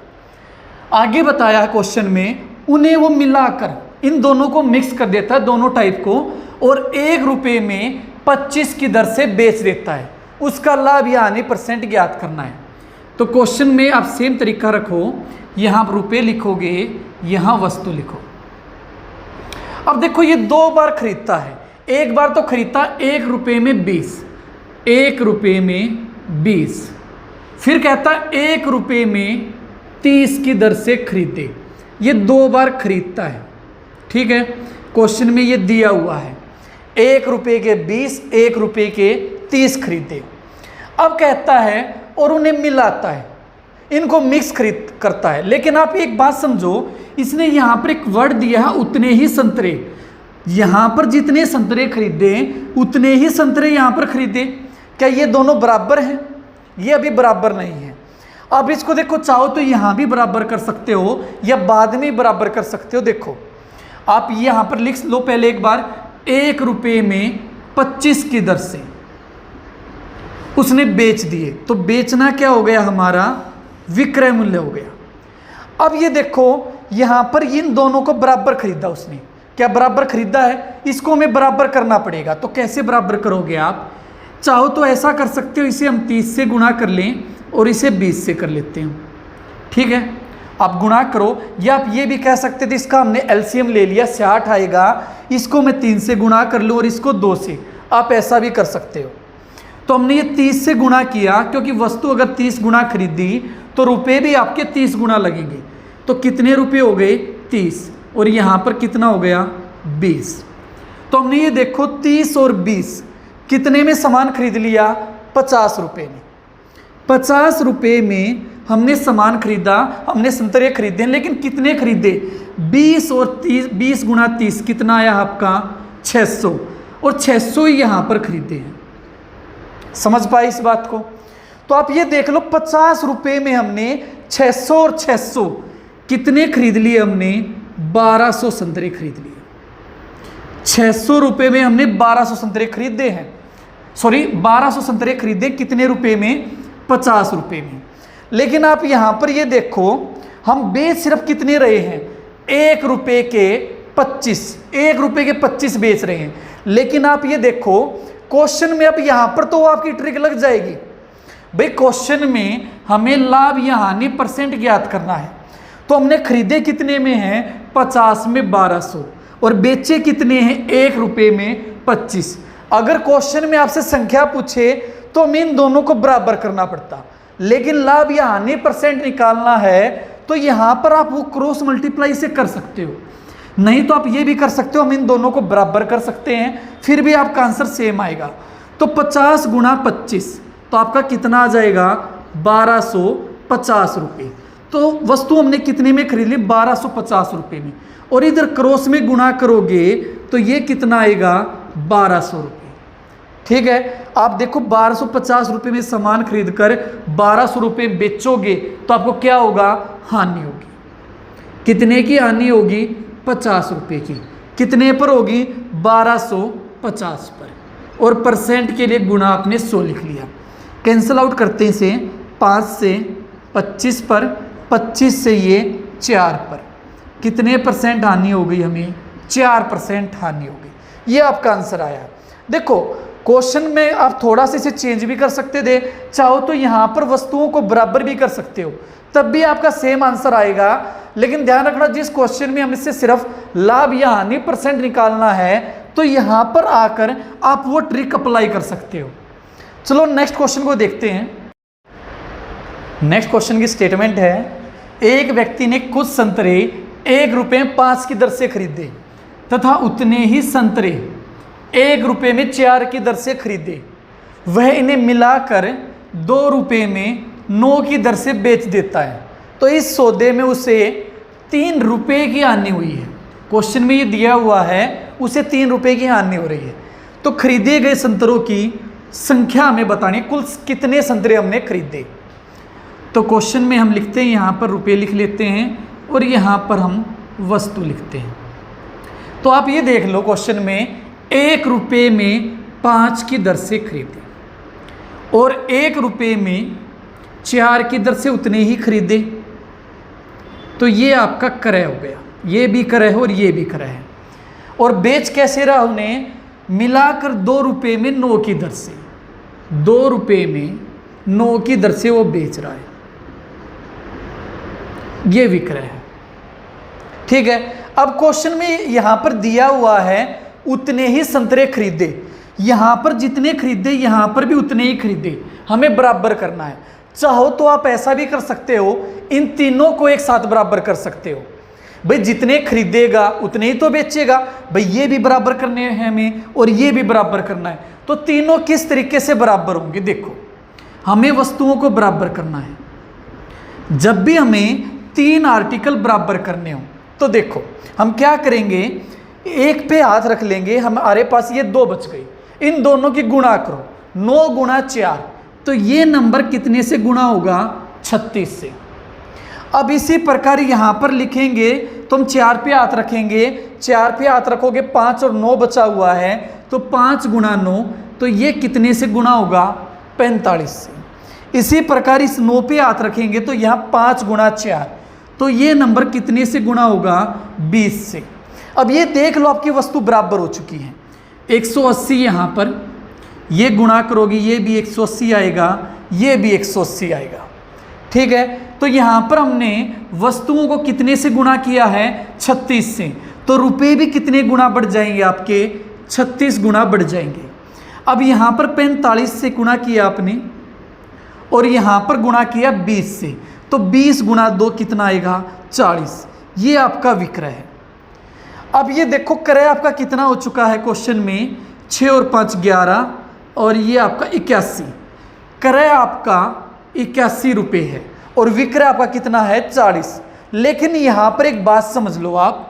आगे बताया क्वेश्चन में, उन्हें वो मिलाकर इन दोनों को मिक्स कर देता है, दोनों टाइप को, और 1 रुपये में 25 की दर से बेच देता है। उसका लाभ यानी परसेंट ज्ञात करना है। तो क्वेश्चन में आप सेम तरीका रखो, यहाँ आप रुपये लिखोगे, यहाँ वस्तु लिखो। अब देखो ये 2 बार खरीदता है। एक बार तो खरीदता 1 रुपये में 20, 1 रुपये में 20, फिर कहता 1 रुपये में 30 की दर से खरीदे। ये 2 बार खरीदता है, ठीक है। क्वेश्चन में ये दिया हुआ है 1 रुपये के 20, 1 रुपये के 30 खरीदे। अब कहता है और उन्हें मिलाता है, इनको मिक्स खरीद करता है। लेकिन आप एक बात समझो, इसने यहाँ पर एक वर्ड दिया है उतने ही संतरे। यहाँ पर जितने संतरे खरीदे उतने ही संतरे यहाँ पर खरीदे। क्या ये दोनों बराबर हैं? ये अभी बराबर नहीं है। अब इसको देखो, चाहो तो यहाँ भी बराबर कर सकते हो या बाद में बराबर कर सकते हो। देखो आप यहाँ पर लिख लो पहले एक बार, 1 रुपये में 25 की दर से उसने बेच दिए। तो बेचना क्या हो गया हमारा? विक्रय मूल्य हो गया। अब ये देखो यहाँ पर इन दोनों को बराबर खरीदा उसने। क्या बराबर खरीदा है? इसको हमें बराबर करना पड़ेगा। तो कैसे बराबर करोगे आप? चाहो तो ऐसा कर सकते हो, इसे हम 30 से गुणा कर लें और इसे 20 से कर लेते हैं, ठीक है। आप गुणा करो, या आप ये भी कह सकते थे इसका हमने एलसीएम ले लिया, 60 आएगा, इसको मैं 3 से गुणा कर लूँ और इसको 2 से। आप ऐसा भी कर सकते हो। तो हमने ये 30 से गुणा किया, क्योंकि वस्तु अगर 30 गुणा खरीदी तो रुपए भी आपके 30 गुणा लगेंगे। तो कितने रुपए हो गए? 30, और यहाँ पर कितना हो गया? 20। तो हमने ये देखो 30 और 20 कितने में सामान खरीद लिया? 50 रुपये में। 50 रुपये में हमने सामान खरीदा, हमने संतरे खरीदे, लेकिन कितने खरीदे? 20 और 30, 20 गुणा 30 कितना आया आपका? 600, और 600 ही यहाँ पर खरीदे हैं। समझ पाए इस बात को? तो आप ये देख लो, 50 रुपये में हमने 600 और 600 कितने खरीद लिए? हमने 1200 संतरे खरीद लिए। 600 रुपये में हमने 1200 संतरे खरीदे हैं, सॉरी 1200 संतरे खरीदे। कितने रुपए में? 50 रुपये में। लेकिन आप यहाँ पर ये देखो, हम बेच सिर्फ कितने रहे हैं? 1 रुपये के 25, 1 रुपये के 25 बेच रहे हैं। लेकिन आप ये देखो क्वेश्चन में, अब यहाँ पर तो आपकी ट्रिक लग जाएगी भाई। क्वेश्चन में हमें लाभ यानी परसेंट ज्ञात करना है। तो हमने खरीदे कितने में हैं? 50 में 1200, और बेचे कितने हैं? 1 रुपये में 25। अगर क्वेश्चन में आपसे संख्या पूछे तो हमें इन दोनों को बराबर करना पड़ता, लेकिन लाभ या हानि परसेंट निकालना है तो यहाँ पर आप वो क्रॉस मल्टीप्लाई से कर सकते हो। नहीं तो आप ये भी कर सकते हो, हम इन दोनों को बराबर कर सकते हैं, फिर भी आपका आंसर सेम आएगा। तो 50 गुणा 25 तो आपका कितना आ जाएगा? 1250 रुपये। तो वस्तु हमने कितने में खरीद ली? 1250 रुपये में। और इधर क्रॉस में गुणा करोगे तो ये कितना आएगा? 1200 रुपये। ठीक है, आप देखो 1250 रुपये में सामान खरीद कर 1200 रुपये बेचोगे तो आपको क्या होगा? हानि होगी। कितने की हानि होगी? 50 रुपये की। कितने पर होगी? 1250 पर। और परसेंट के लिए गुणा आपने 100 लिख लिया। कैंसिल आउट करते हैं इसे, 5 से 25 पर, 25 से ये 4 पर। कितने परसेंट हानि हो गई? हमें 4% हानि हो गई। ये आपका आंसर आया। देखो क्वेश्चन में आप थोड़ा सा इसे चेंज भी कर सकते थे, चाहो तो यहाँ पर वस्तुओं को बराबर भी कर सकते हो, तब भी आपका सेम आंसर आएगा। लेकिन ध्यान रखना, जिस क्वेश्चन में हमें से सिर्फ लाभ या हानि परसेंट निकालना है तो यहाँ पर आकर आप वो ट्रिक अप्लाई कर सकते हो। चलो नेक्स्ट क्वेश्चन को देखते हैं। नेक्स्ट क्वेश्चन की स्टेटमेंट है, एक व्यक्ति ने कुछ संतरे 1 रुपये में 5 की दर से खरीदे तथा उतने ही संतरे 1 रुपये में 4 की दर से खरीदे। वह इन्हें मिलाकर 2 रुपये में 9 की दर से बेच देता है, तो इस सौदे में उसे 3 रुपये की हानि हुई है। क्वेश्चन में ये दिया हुआ है उसे 3 रुपये की हानि हो रही है। तो खरीदे गए संतरों की संख्या हमें बतानी, कुल कितने संतरे हमने खरीदे। तो क्वेश्चन में हम लिखते हैं, यहाँ पर रुपये लिख लेते हैं और यहाँ पर हम वस्तु लिखते हैं। तो आप ये देख लो, क्वेश्चन में 1 रुपये में 5 की दर से खरीदे और 1 रुपये में 4 की दर से उतने ही खरीदे, तो ये आपका क्रय हो गया। ये भी क्रय है और ये भी क्रय है। और बेच कैसे रहा उन्हें, मिलाकर 2 रुपये में 9 की दर से, 2 रुपये में 9 की दर से वो बेच रहा है, ये विक्रय है। ठीक है। अब क्वेश्चन में यहां पर दिया हुआ है उतने ही संतरे खरीदे, यहां पर जितने खरीदे यहां पर भी उतने ही खरीदे, हमें बराबर करना है। चाहो तो आप ऐसा भी कर सकते हो, इन तीनों को एक साथ बराबर कर सकते हो। भाई जितने खरीदेगा उतने ही तो बेचेगा, भाई ये भी बराबर करने हैं हमें और ये भी बराबर करना है। तो तीनों किस तरीके से बराबर होंगे, देखो हमें वस्तुओं को बराबर करना है। जब भी हमें 3 आर्टिकल बराबर करने हो तो देखो हम क्या करेंगे, एक पे हाथ रख लेंगे, हमारे पास ये 2 बच गई, इन दोनों की गुणा करो, 9 गुणा 4, तो ये नंबर कितने से गुणा होगा, 36 से। अब इसी प्रकार यहाँ पर लिखेंगे तो हम 4 पे हाथ रखेंगे, 4 पे हाथ रखोगे 5 और 9 बचा हुआ है, तो 5 गुणा 9, तो ये कितने से गुणा होगा, 45 से। इसी प्रकार इस 9 पे हाथ रखेंगे तो यहाँ 5 गुणा 4, तो ये नंबर कितने से गुणा होगा, 20 से। अब ये देख लो आपकी वस्तु बराबर हो चुकी है। 180 यहाँ पर ये गुणा करोगे, ये भी 180 आएगा, ये भी 180 आएगा। ठीक है। तो यहाँ पर हमने वस्तुओं को कितने से गुणा किया है, 36 से, तो रुपए भी कितने गुणा बढ़ जाएंगे आपके, 36 गुणा बढ़ जाएंगे। अब यहाँ पर 45 से गुणा किया आपने और यहाँ पर गुणा किया 20 से, तो 20 गुणा 2 कितना आएगा, 40। ये आपका विक्रय है। अब ये देखो क्रय आपका कितना हो चुका है, क्वेश्चन में 6 और 5 11 और ये आपका 81। क्रय आपका 81 रुपये है और विक्रय आपका कितना है, 40। लेकिन यहाँ पर एक बात समझ लो आप,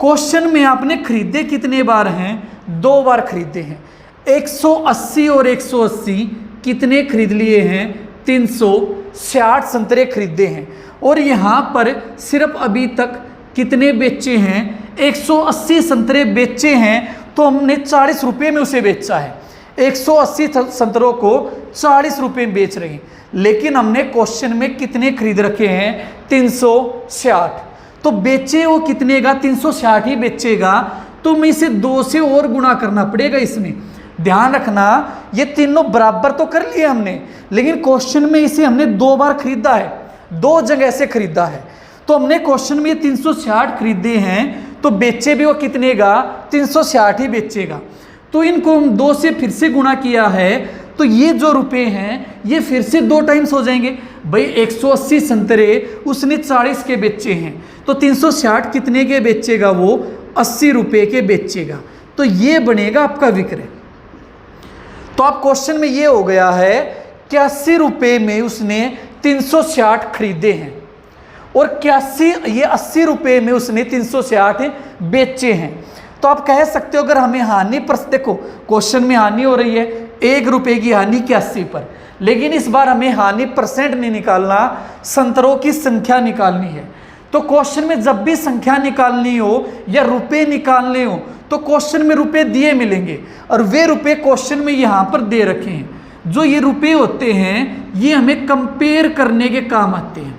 क्वेश्चन में आपने खरीदे कितने बार हैं, 2 बार खरीदे हैं। 180 और 180 कितने खरीद लिए हैं, 360 संतरे खरीदे हैं। और यहाँ पर सिर्फ अभी तक कितने बेचे हैं, 180 संतरे बेचे हैं, तो हमने 40 रुपये में उसे बेचा है। 180 संतरों को 40 रुपये में बेच रहे हैं, लेकिन हमने क्वेश्चन में कितने खरीद रखे हैं, 360। तो बेचे वो कितने का, 360 ही बेचेगा, तो हमें इसे 2 से और गुणा करना पड़ेगा। इसमें ध्यान रखना, ये तीनों बराबर तो कर लिए हमने, लेकिन क्वेश्चन में इसे हमने 2 बार खरीदा है, 2 जगह से खरीदा है। तो हमने क्वेश्चन में ये 360 खरीदे हैं, तो बेचे भी वो कितने का, 360 ही बेचेगा। तो इनको हम 2 से फिर से गुणा किया है, तो ये जो रुपए हैं ये फिर से 2 टाइम्स हो जाएंगे। भाई 180 संतरे उसने 40 के बेचे हैं, तो 360 कितने के बेचेगा, वो 80 रुपये के बेचेगा। तो ये बनेगा आपका विक्रय। तो आप क्वेश्चन में ये हो गया है कि 80 रुपये में उसने 360 खरीदे हैं और 80 रुपये में उसने 360 बेचे हैं। तो आप कह सकते हो अगर हमें हानि पर, देखो क्वेश्चन में हानि हो रही है, 1 रुपये की हानि 81 पर, लेकिन इस बार हमें हानि परसेंट नहीं निकालना, संतरों की संख्या निकालनी है। तो क्वेश्चन में जब भी संख्या निकालनी हो या रुपए निकालने हो तो क्वेश्चन में रुपए दिए मिलेंगे, और वे रुपए क्वेश्चन में यहाँ पर दे रखे हैं। जो ये रुपए होते हैं ये हमें कंपेयर करने के काम आते हैं।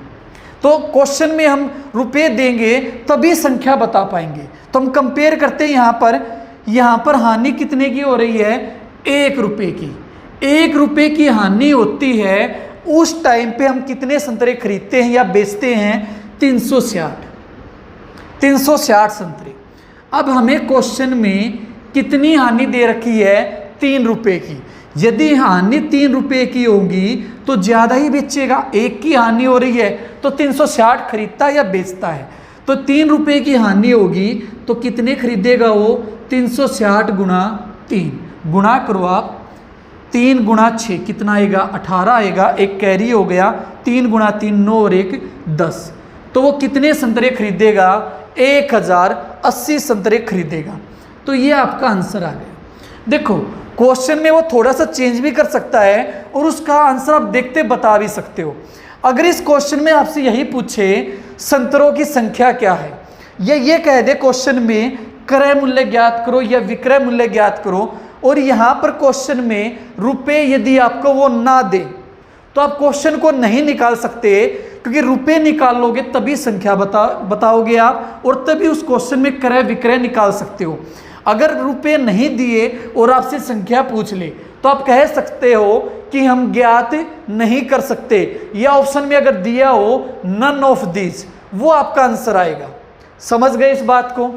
तो क्वेश्चन में हम रुपए देंगे तभी संख्या बता पाएंगे। तो हम कंपेयर करते हैं, यहाँ पर हानि कितने की हो रही है, 1 रुपये की। 1 रुपये की हानि होती है, उस टाइम पे हम कितने संतरे खरीदते हैं या बेचते हैं, 360 संतरे। अब हमें क्वेश्चन में कितनी हानि दे रखी है, 3 रुपये की। यदि हानि 3 रुपये की होगी तो ज़्यादा ही बेचेगा। 1 की हानि हो रही है तो 360 खरीदता है या बेचता है। तो 3 रुपये की हानि होगी तो कितने खरीदेगा वो, 360 गुणा 3, गुणा करो आप, 3 गुणा 6 कितना आएगा 18 आएगा, एक कैरी हो गया, 3 गुणा 3 9 और 1 10। तो वो कितने संतरे खरीदेगा 1080 संतरे खरीदेगा। तो ये आपका आंसर आ गया। देखो क्वेश्चन में वो थोड़ा सा चेंज भी कर सकता है और उसका आंसर आप देखते बता भी सकते हो। अगर इस क्वेश्चन में आपसे यही पूछे संतरों की संख्या क्या है, या ये कह दे क्वेश्चन में क्रय मूल्य ज्ञात करो या विक्रय मूल्य ज्ञात करो, और यहाँ पर क्वेश्चन में रुपए यदि आपको वो ना दे तो आप क्वेश्चन को नहीं निकाल सकते, क्योंकि रुपए निकालोगे तभी संख्या बताओगे आप, और तभी उस क्वेश्चन में क्रय विक्रय निकाल सकते हो। अगर रुपए नहीं दिए और आपसे संख्या पूछ ले तो आप कह सकते हो कि हम ज्ञात नहीं कर सकते, या ऑप्शन में अगर दिया हो नन ऑफ दिस, वो आपका आंसर आएगा। समझ गए इस बात को?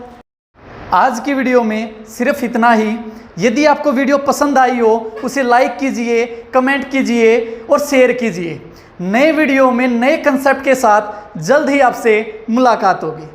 आज की वीडियो में सिर्फ इतना ही। यदि आपको वीडियो पसंद आई हो उसे लाइक कीजिए, कमेंट कीजिए और शेयर कीजिए। नए वीडियो में नए कंसेप्ट के साथ जल्द ही आपसे मुलाकात होगी।